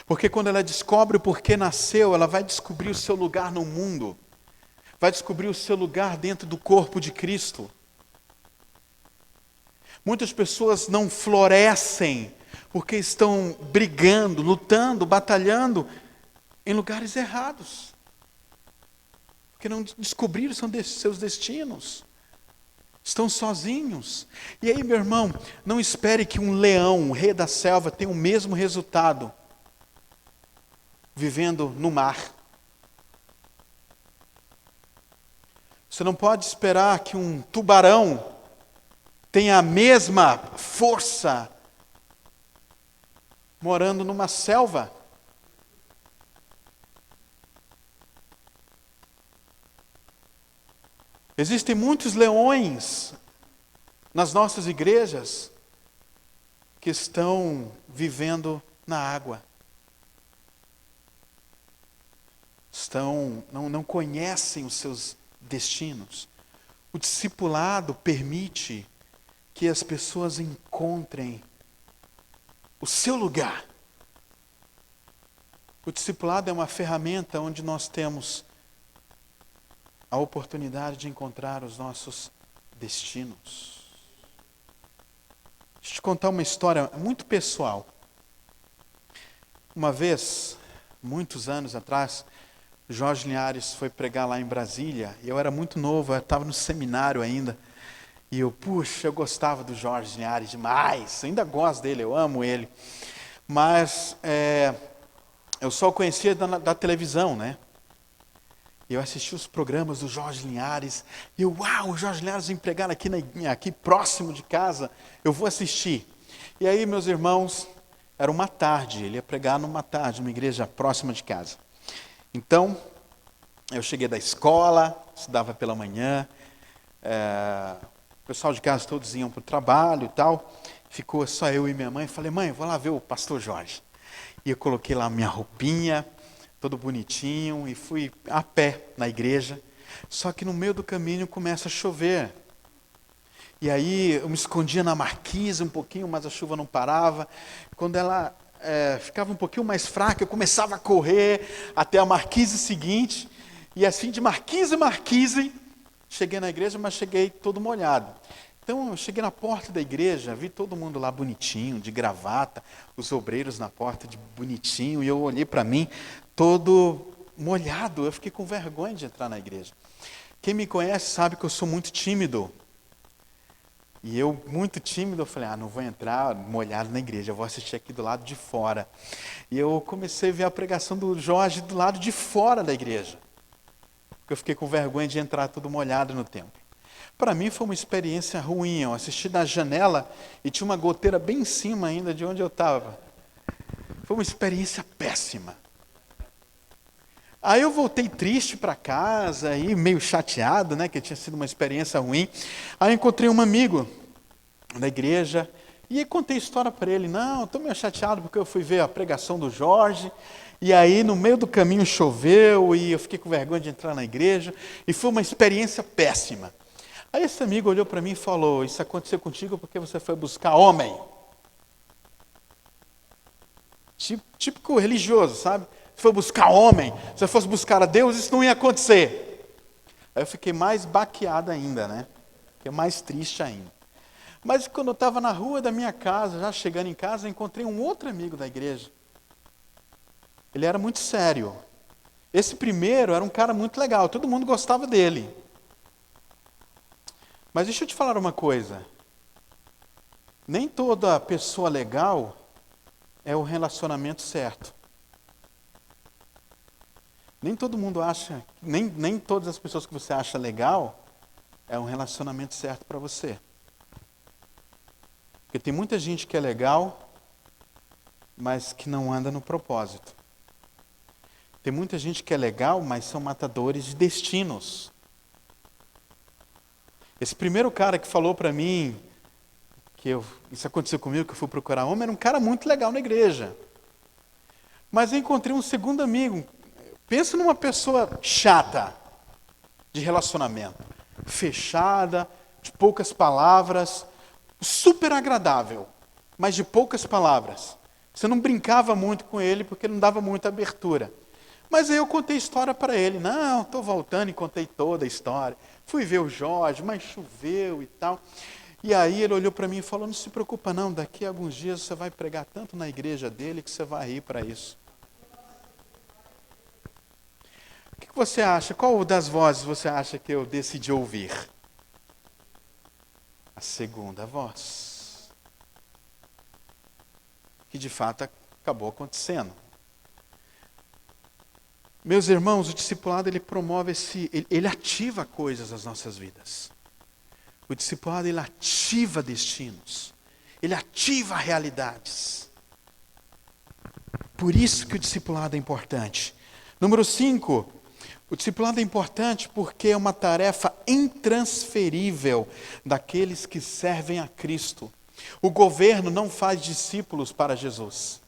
S1: Porque quando ela descobre o porquê nasceu, ela vai descobrir o seu lugar no mundo, vai descobrir o seu lugar dentro do corpo de Cristo. Muitas pessoas não florescem porque estão brigando, lutando, batalhando em lugares errados. Porque não descobriram seus destinos. Estão sozinhos. E aí, meu irmão, não espere que um leão, um rei da selva, tenha o mesmo resultado vivendo no mar. Você não pode esperar que um tubarão tenha a mesma força morando numa selva. Existem muitos leões nas nossas igrejas que estão vivendo na água. Não conhecem os seus destinos. O discipulado permite que as pessoas encontrem o seu lugar. O discipulado é uma ferramenta onde nós temos a oportunidade de encontrar os nossos destinos. Deixa eu te contar uma história muito pessoal. Uma vez, muitos anos atrás, Jorge Linhares foi pregar lá em Brasília. Eu era muito novo, eu estava no seminário ainda. E eu gostava do Jorge Linhares demais. Eu ainda gosto dele, eu amo ele. Mas eu só o conhecia da televisão, né? E eu assisti os programas do Jorge Linhares. E o Jorge Linhares vem pregar aqui próximo de casa. Eu vou assistir. E aí, meus irmãos, era uma tarde. Ele ia pregar numa tarde, numa igreja próxima de casa. Então, eu cheguei da escola, estudava pela manhã. O pessoal de casa todos iam para o trabalho e tal. Ficou só eu e minha mãe. Falei, mãe, vou lá ver o pastor Jorge. E eu coloquei lá minha roupinha, todo bonitinho, e fui a pé na igreja. Só que no meio do caminho começa a chover. E aí eu me escondia na marquise um pouquinho, mas a chuva não parava. Quando ela ficava um pouquinho mais fraca, eu começava a correr até a marquise seguinte. E assim, de marquise em marquise, cheguei na igreja, mas cheguei todo molhado. Então, eu cheguei na porta da igreja, vi todo mundo lá bonitinho, de gravata, os obreiros na porta de bonitinho, e eu olhei para mim, todo molhado. Eu fiquei com vergonha de entrar na igreja. Quem me conhece sabe que eu sou muito tímido. E eu, muito tímido, eu falei, não vou entrar molhado na igreja, eu vou assistir aqui do lado de fora. E eu comecei a ver a pregação do Jorge do lado de fora da igreja. Porque eu fiquei com vergonha de entrar todo molhado no templo. Para mim foi uma experiência ruim. Eu assisti da janela e tinha uma goteira bem em cima ainda de onde eu estava. Foi uma experiência péssima. Aí eu voltei triste para casa, e meio chateado, né, que tinha sido uma experiência ruim. Aí eu encontrei um amigo da igreja e aí contei a história para ele. Não, estou meio chateado porque eu fui ver a pregação do Jorge. E aí no meio do caminho choveu e eu fiquei com vergonha de entrar na igreja. E foi uma experiência péssima. Aí esse amigo olhou para mim e falou, isso aconteceu contigo porque você foi buscar homem. Típico religioso, sabe? Se for buscar homem, se eu fosse buscar a Deus, isso não ia acontecer. Aí eu fiquei mais baqueado ainda, né? Fiquei mais triste ainda. Mas quando eu estava na rua da minha casa, já chegando em casa, eu encontrei um outro amigo da igreja. Ele era muito sério. Esse primeiro era um cara muito legal, todo mundo gostava dele. Mas deixa eu te falar uma coisa. Nem toda pessoa legal é o relacionamento certo. Nem todo mundo acha, nem todas as pessoas que você acha legal, é um relacionamento certo para você. Porque tem muita gente que é legal, mas que não anda no propósito. Tem muita gente que é legal, mas são matadores de destinos. Esse primeiro cara que falou para mim, isso aconteceu comigo, que eu fui procurar homem, era um cara muito legal na igreja. Mas eu encontrei um segundo amigo. Pensa numa pessoa chata de relacionamento. Fechada, de poucas palavras, super agradável, mas de poucas palavras. Você não brincava muito com ele porque ele não dava muita abertura. Mas aí eu contei a história para ele. Não, estou voltando e contei toda a história. Fui ver o Jorge, mas choveu e tal. E aí ele olhou para mim e falou, não se preocupa não, daqui a alguns dias você vai pregar tanto na igreja dele que você vai rir para isso. O que você acha? Qual das vozes você acha que eu decidi ouvir? A segunda voz. Que de fato acabou acontecendo. Meus irmãos, o discipulado ele promove ele ativa coisas nas nossas vidas. O discipulado ele ativa destinos. Ele ativa realidades. Por isso que o discipulado é importante. Número 5, o discipulado é importante porque é uma tarefa intransferível daqueles que servem a Cristo. O governo não faz discípulos para Jesus.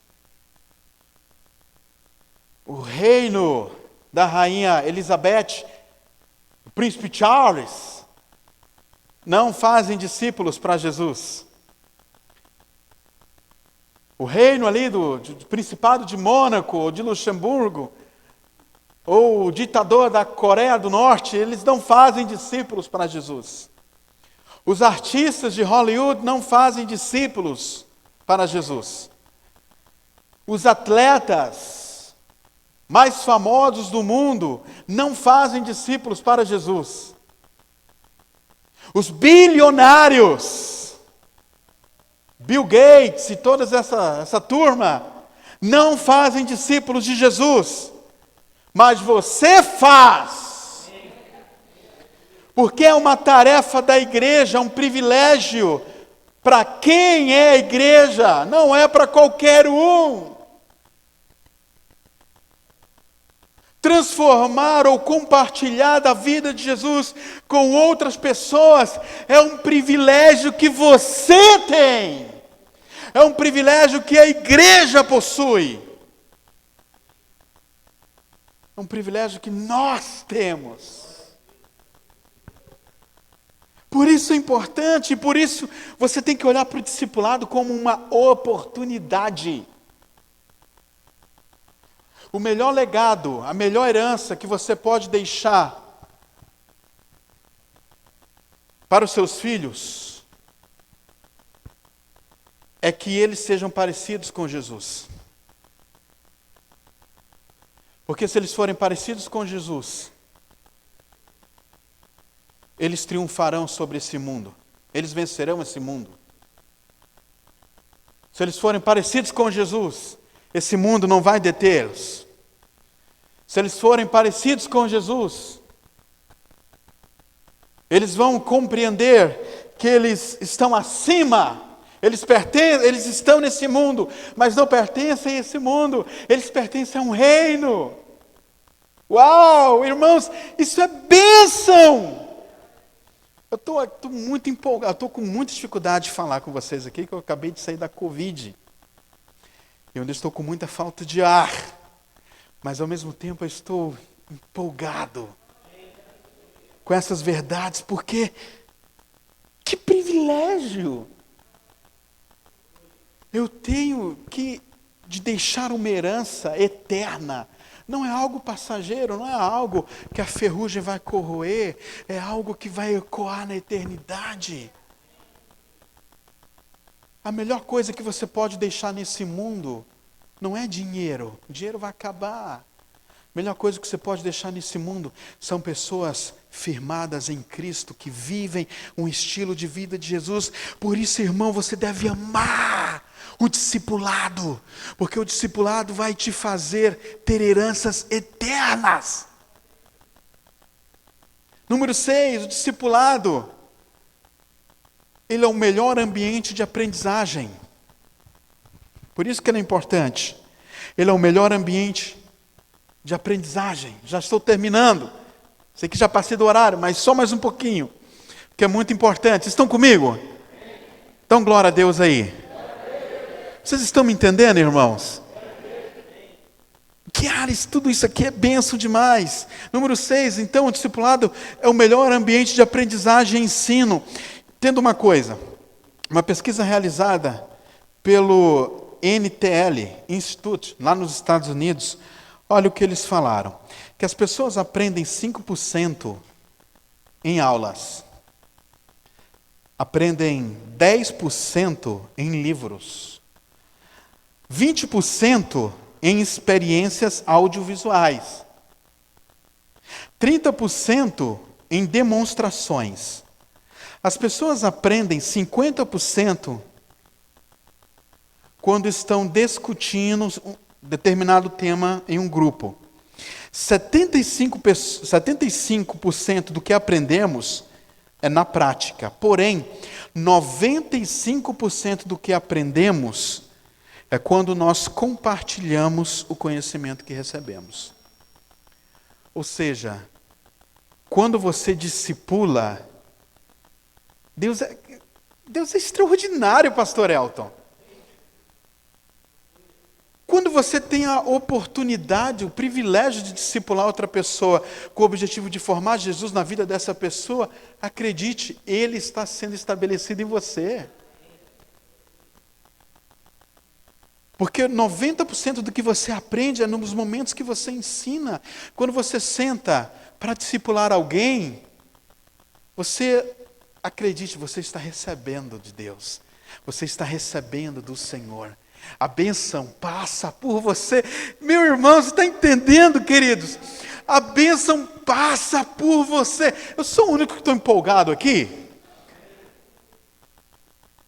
S1: O reino da rainha Elizabeth, o príncipe Charles, não fazem discípulos para Jesus. O reino ali do Principado de Mônaco, ou de Luxemburgo, ou o ditador da Coreia do Norte, eles não fazem discípulos para Jesus. Os artistas de Hollywood não fazem discípulos para Jesus. Os atletas mais famosos do mundo não fazem discípulos para Jesus. Os bilionários, Bill Gates e toda essa turma, não fazem discípulos de Jesus. Mas você faz. Porque é uma tarefa da igreja, um privilégio para quem é a igreja, não é para qualquer um. Transformar ou compartilhar da vida de Jesus com outras pessoas é um privilégio que você tem. É um privilégio que a igreja possui. É um privilégio que nós temos. Por isso é importante, e por isso você tem que olhar para o discipulado como uma oportunidade. O melhor legado, a melhor herança que você pode deixar para os seus filhos é que eles sejam parecidos com Jesus. Porque se eles forem parecidos com Jesus, eles triunfarão sobre esse mundo. Eles vencerão esse mundo. Se eles forem parecidos com Jesus, esse mundo não vai detê-los. Se eles forem parecidos com Jesus, eles vão compreender que eles estão acima. Eles estão nesse mundo, mas não pertencem a esse mundo. Eles pertencem a um reino. Uau, irmãos, isso é bênção! Eu estou muito empolgado, estou com muita dificuldade de falar com vocês aqui, que eu acabei de sair da Covid. Eu ainda estou com muita falta de ar, mas ao mesmo tempo eu estou empolgado com essas verdades, porque que privilégio! Eu tenho de deixar uma herança eterna. Não é algo passageiro, não é algo que a ferrugem vai corroer, é algo que vai ecoar na eternidade. A melhor coisa que você pode deixar nesse mundo não é dinheiro, o dinheiro vai acabar. A melhor coisa que você pode deixar nesse mundo são pessoas firmadas em Cristo, que vivem um estilo de vida de Jesus. Por isso, irmão, você deve amar O discipulado, porque o discipulado vai te fazer ter heranças eternas. Número 6, o discipulado. Ele é o melhor ambiente de aprendizagem. Por isso que ele é importante. Ele é o melhor ambiente de aprendizagem. Já estou terminando. Sei que já passei do horário, mas só mais um pouquinho, que é muito importante. Vocês estão comigo? Então, glória a Deus aí. Vocês estão me entendendo, irmãos? Tudo isso aqui é bênção demais. Número 6, então, o discipulado é o melhor ambiente de aprendizagem e ensino. Entenda uma coisa, uma pesquisa realizada pelo NTL Institute, lá nos Estados Unidos, olha o que eles falaram, que as pessoas aprendem 5% em aulas, aprendem 10% em livros, 20% em experiências audiovisuais, 30% em demonstrações. As pessoas aprendem 50% quando estão discutindo um determinado tema em um grupo. 75% do que aprendemos é na prática. Porém, 95% do que aprendemos é quando nós compartilhamos o conhecimento que recebemos. Ou seja, quando você discipula, Deus é extraordinário, pastor Elton. Quando você tem a oportunidade, o privilégio de discipular outra pessoa com o objetivo de formar Jesus na vida dessa pessoa, acredite, Ele está sendo estabelecido em você. Porque 90% do que você aprende é nos momentos que você ensina. Quando você senta para discipular alguém, acredite, você está recebendo de Deus. Você está recebendo do Senhor. A bênção passa por você. Meu irmão, você está entendendo, queridos? A bênção passa por você. Eu sou o único que estou empolgado aqui?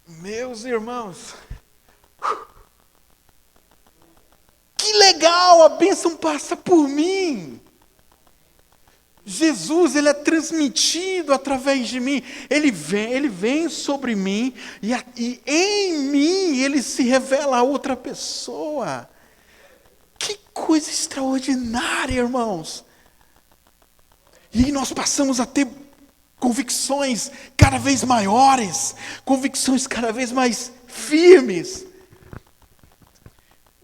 S1: Meus irmãos, que legal, a bênção passa por mim. Jesus, Ele é transmitido através de mim. Ele vem sobre mim e em mim Ele se revela a outra pessoa. Que coisa extraordinária, irmãos. E aí nós passamos a ter convicções cada vez maiores, convicções cada vez mais firmes.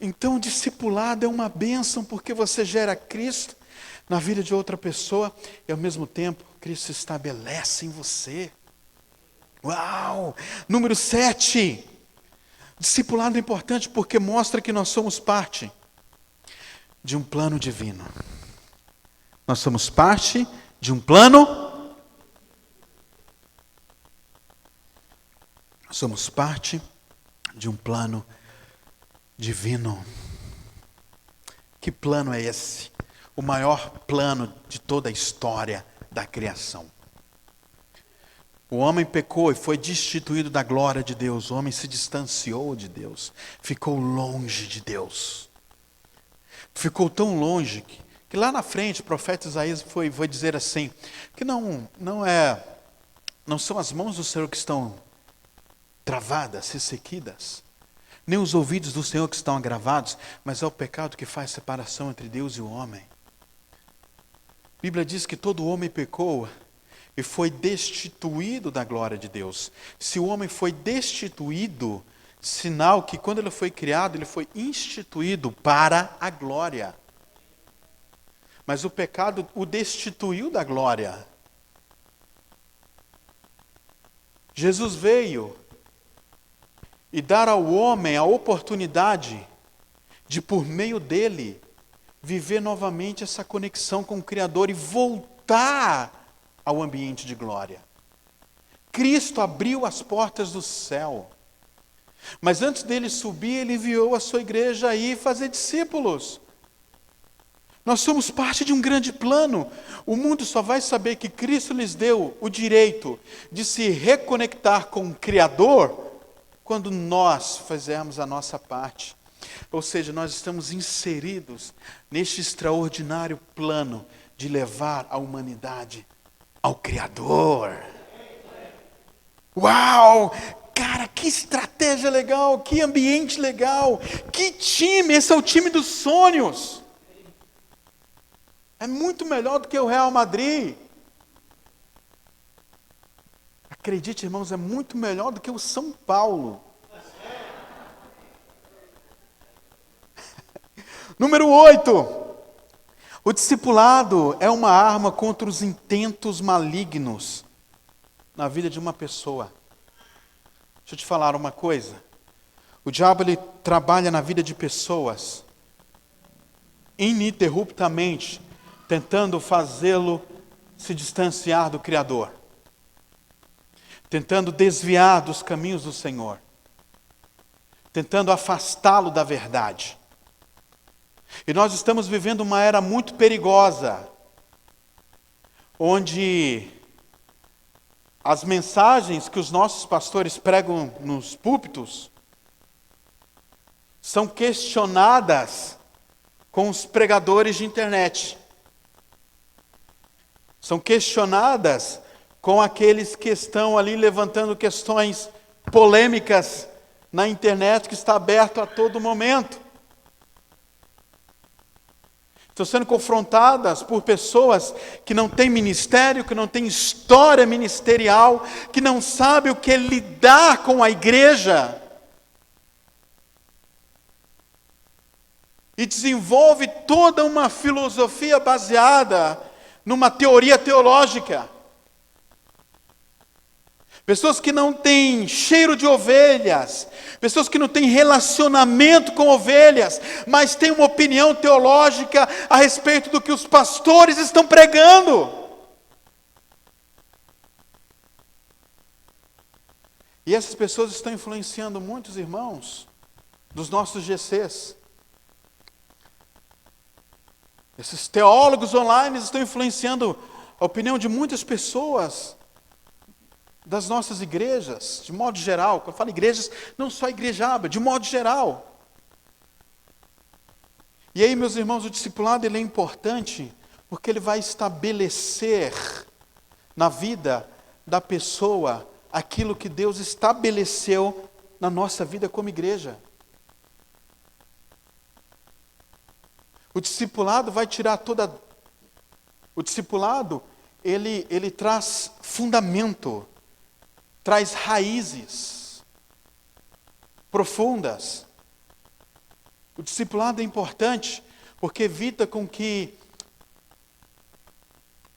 S1: Então, o discipulado é uma bênção porque você gera Cristo na vida de outra pessoa e ao mesmo tempo Cristo se estabelece em você. Uau! Número 7. Discipulado é importante porque mostra que nós somos parte de um plano divino. Nós somos parte de um plano. Somos parte de um plano divino. Que plano é esse? O maior plano de toda a história da criação. O homem pecou e foi destituído da glória de Deus. O homem se distanciou de Deus. Ficou longe de Deus. Ficou tão longe que lá na frente o profeta Isaías foi dizer assim, que não são as mãos do Senhor que estão travadas, ressequidas, nem os ouvidos do Senhor que estão agravados, mas é o pecado que faz separação entre Deus e o homem. A Bíblia diz que todo homem pecou e foi destituído da glória de Deus. Se o homem foi destituído, sinal que quando ele foi criado, ele foi instituído para a glória. Mas o pecado o destituiu da glória. Jesus veio e dar ao homem a oportunidade de, por meio dele, viver novamente essa conexão com o Criador e voltar ao ambiente de glória. Cristo abriu as portas do céu. Mas antes dele subir, ele enviou a sua igreja a ir fazer discípulos. Nós somos parte de um grande plano. O mundo só vai saber que Cristo lhes deu o direito de se reconectar com o Criador quando nós fizermos a nossa parte. Ou seja, nós estamos inseridos neste extraordinário plano de levar a humanidade ao Criador. Uau! Cara, que estratégia legal, que ambiente legal, que time, esse é o time dos sonhos. É muito melhor do que o Real Madrid. Acredite, irmãos, é muito melhor do que o São Paulo. Número 8. O discipulado é uma arma contra os intentos malignos na vida de uma pessoa. Deixa eu te falar uma coisa. O diabo, ele trabalha na vida de pessoas ininterruptamente, tentando fazê-lo se distanciar do Criador, tentando desviar dos caminhos do Senhor, tentando afastá-lo da verdade. E nós estamos vivendo uma era muito perigosa, onde as mensagens que os nossos pastores pregam nos púlpitos são questionadas com os pregadores de internet. São questionadas com aqueles que estão ali levantando questões polêmicas na internet, que está aberto a todo momento. Estão sendo confrontadas por pessoas que não têm ministério, que não têm história ministerial, que não sabem o que é lidar com a igreja. E desenvolve toda uma filosofia baseada numa teoria teológica. Pessoas que não têm cheiro de ovelhas, pessoas que não têm relacionamento com ovelhas, mas têm uma opinião teológica a respeito do que os pastores estão pregando. E essas pessoas estão influenciando muitos irmãos dos nossos GCs. Esses teólogos online estão influenciando a opinião de muitas pessoas das nossas igrejas, de modo geral. Quando eu falo igrejas, não só a igreja Aba, de modo geral. E aí, meus irmãos, o discipulado ele é importante porque ele vai estabelecer na vida da pessoa aquilo que Deus estabeleceu na nossa vida como igreja. O discipulado vai tirar toda... O discipulado, ele traz fundamento, traz raízes profundas. O discipulado é importante porque evita com que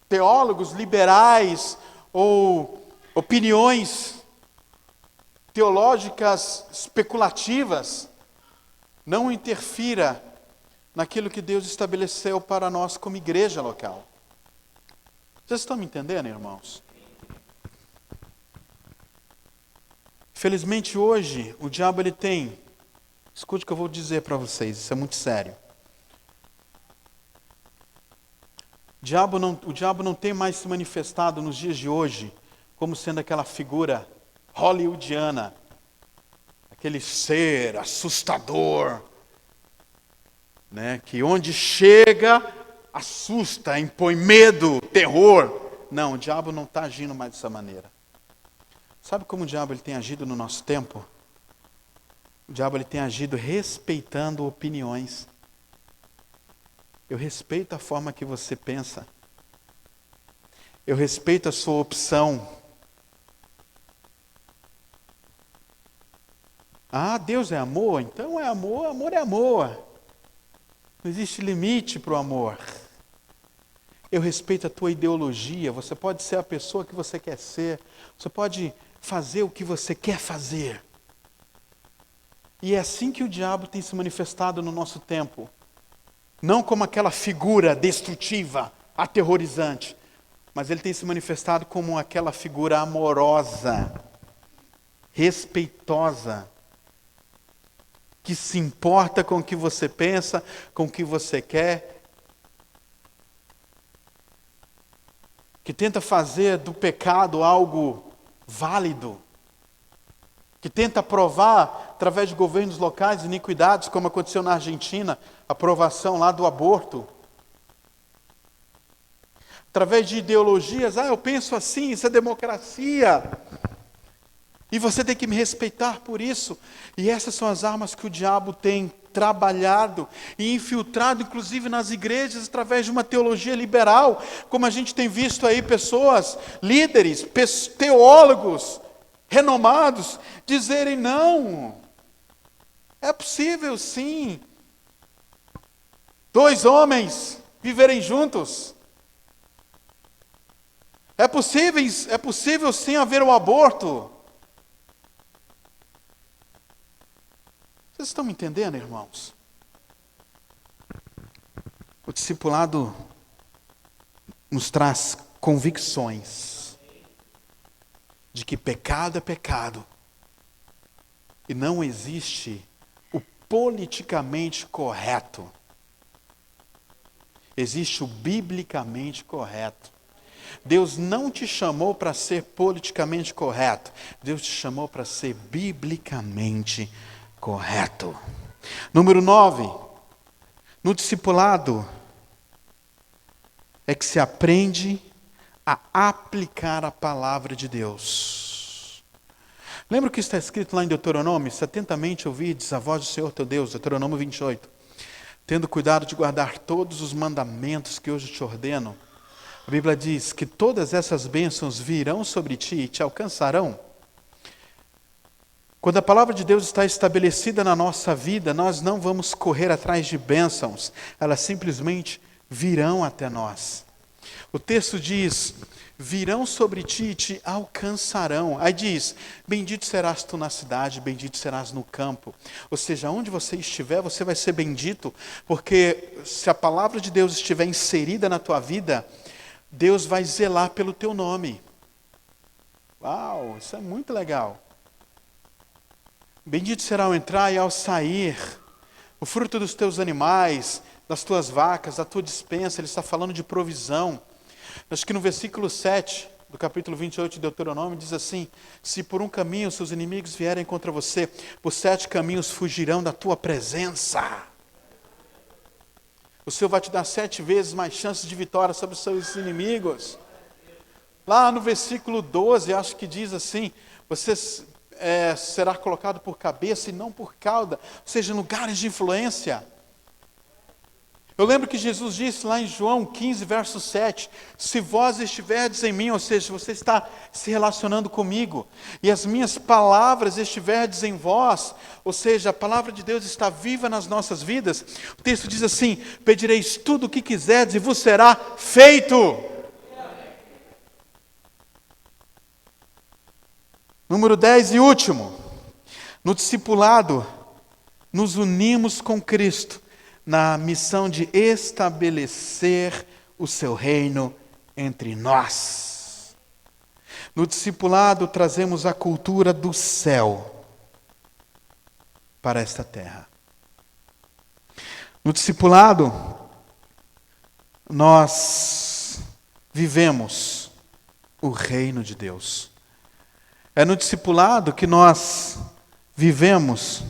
S1: teólogos liberais ou opiniões teológicas especulativas não interfira naquilo que Deus estabeleceu para nós como igreja local. Vocês estão me entendendo, irmãos? Felizmente hoje, o diabo ele tem... Escute o que eu vou dizer para vocês, isso é muito sério. O diabo não tem mais se manifestado nos dias de hoje como sendo aquela figura hollywoodiana, aquele ser assustador, né, que onde chega, assusta, impõe medo, terror. Não, o diabo não está agindo mais dessa maneira. Sabe como o diabo ele tem agido no nosso tempo? O diabo ele tem agido respeitando opiniões. Eu respeito a forma que você pensa. Eu respeito a sua opção. Ah, Deus é amor? Então é amor, amor é amor. Não existe limite para o amor. Eu respeito a tua ideologia. Você pode ser a pessoa que você quer ser. Você pode fazer o que você quer fazer. E é assim que o diabo tem se manifestado no nosso tempo. Não como aquela figura destrutiva, aterrorizante. Mas ele tem se manifestado como aquela figura amorosa, respeitosa, que se importa com o que você pensa, com o que você quer, que tenta fazer do pecado algo válido. que tenta aprovar, através de governos locais, iniquidades, como aconteceu na Argentina, a aprovação lá do aborto. Através de ideologias, eu penso assim, isso é democracia. E você tem que me respeitar por isso. E essas são as armas que o diabo tem trabalhado e infiltrado, inclusive nas igrejas, através de uma teologia liberal, como a gente tem visto aí pessoas, líderes, teólogos, renomados, dizerem não, é possível sim, 2 homens viverem juntos. É possível sim haver um aborto. Vocês estão me entendendo, irmãos? O discipulado nos traz convicções de que pecado é pecado e não existe o politicamente correto. Existe o biblicamente correto. Deus não te chamou para ser politicamente correto. Deus te chamou para ser biblicamente correto. Número 9. No discipulado é que se aprende a aplicar a palavra de Deus. Lembra o que está escrito lá em Deuteronômio? Se atentamente ouvirdes a voz do Senhor teu Deus, Deuteronômio 28. Tendo cuidado de guardar todos os mandamentos que hoje te ordeno. A Bíblia diz que todas essas bênçãos virão sobre ti e te alcançarão. Quando a palavra de Deus está estabelecida na nossa vida, nós não vamos correr atrás de bênçãos, elas simplesmente virão até nós. O texto diz, virão sobre ti e te alcançarão. Aí diz, bendito serás tu na cidade, bendito serás no campo. Ou seja, onde você estiver, você vai ser bendito, porque se a palavra de Deus estiver inserida na tua vida, Deus vai zelar pelo teu nome. Uau, isso é muito legal. Bendito será ao entrar e ao sair, o fruto dos teus animais, das tuas vacas, da tua despensa. Ele está falando de provisão. Acho que no versículo 7 do capítulo 28 de Deuteronômio diz assim, se por um caminho seus inimigos vierem contra você, por 7 caminhos fugirão da tua presença. O Senhor vai te dar 7 vezes mais chances de vitória sobre os seus inimigos. Lá no versículo 12, acho que diz assim, você será colocado por cabeça e não por cauda, ou seja, em lugares de influência. Eu lembro que Jesus disse lá em João 15, verso 7, se vós estiverdes em mim, ou seja, você está se relacionando comigo, e as minhas palavras estiverdes em vós, ou seja, a palavra de Deus está viva nas nossas vidas, o texto diz assim, pedireis tudo o que quiserdes e vos será feito. Número 10 e último, no discipulado, nos unimos com Cristo, na missão de estabelecer o seu reino entre nós. No discipulado, trazemos a cultura do céu para esta terra. No discipulado, nós vivemos o reino de Deus. É no discipulado que nós vivemos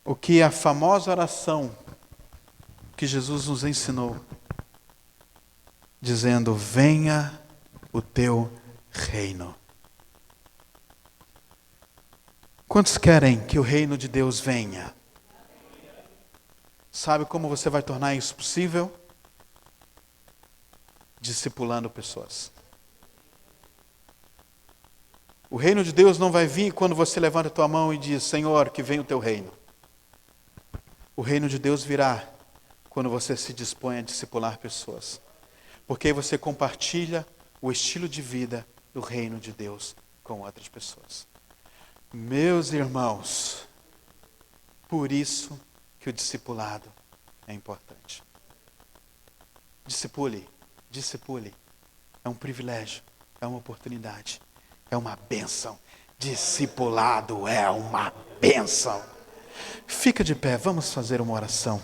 S1: o que a famosa oração que Jesus nos ensinou, dizendo, venha o teu reino. Quantos querem que o reino de Deus venha? Sabe como você vai tornar isso possível? Discipulando pessoas. O reino de Deus não vai vir quando você levanta a tua mão e diz, Senhor, que venha o teu reino. O reino de Deus virá quando você se dispõe a discipular pessoas. Porque aí você compartilha o estilo de vida do reino de Deus com outras pessoas. Meus irmãos, por isso que o discipulado é importante. Discipule. É um privilégio, é uma oportunidade, é uma bênção. Discipulado é uma bênção. Fica de pé, vamos fazer uma oração.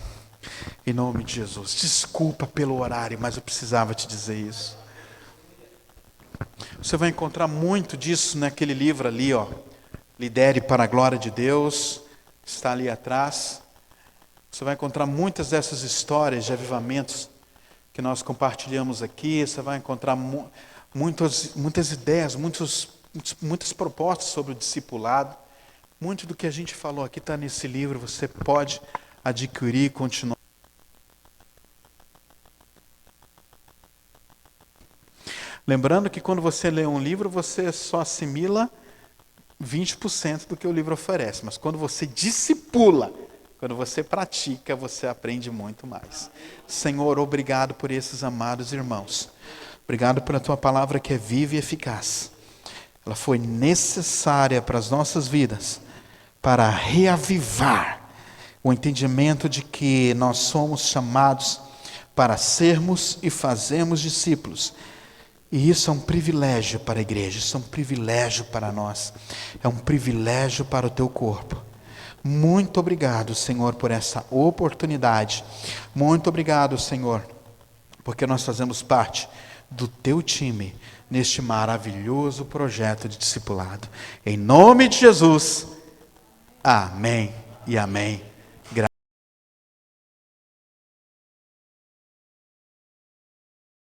S1: Em nome de Jesus. Desculpa pelo horário, mas eu precisava te dizer isso. Você vai encontrar muito disso naquele livro ali, lidere para a glória de Deus, está ali atrás. Você vai encontrar muitas dessas histórias de avivamentos que nós compartilhamos aqui. Você vai encontrar muitas ideias, muitas propostas sobre o discipulado. Muito do que a gente falou aqui está nesse livro. Você pode adquirir e continuar. Lembrando que quando você lê um livro, você só assimila 20% do que o livro oferece. Mas quando você discipula, quando você pratica, você aprende muito mais. Senhor, obrigado por esses amados irmãos. Obrigado pela tua palavra que é viva e eficaz. Ela foi necessária para as nossas vidas, para reavivar o entendimento de que nós somos chamados para sermos e fazermos discípulos. E isso é um privilégio para a igreja, isso é um privilégio para nós, é um privilégio para o teu corpo. Muito obrigado, Senhor, por essa oportunidade. Muito obrigado, Senhor, porque nós fazemos parte do teu time neste maravilhoso projeto de discipulado. Em nome de Jesus, amém e amém.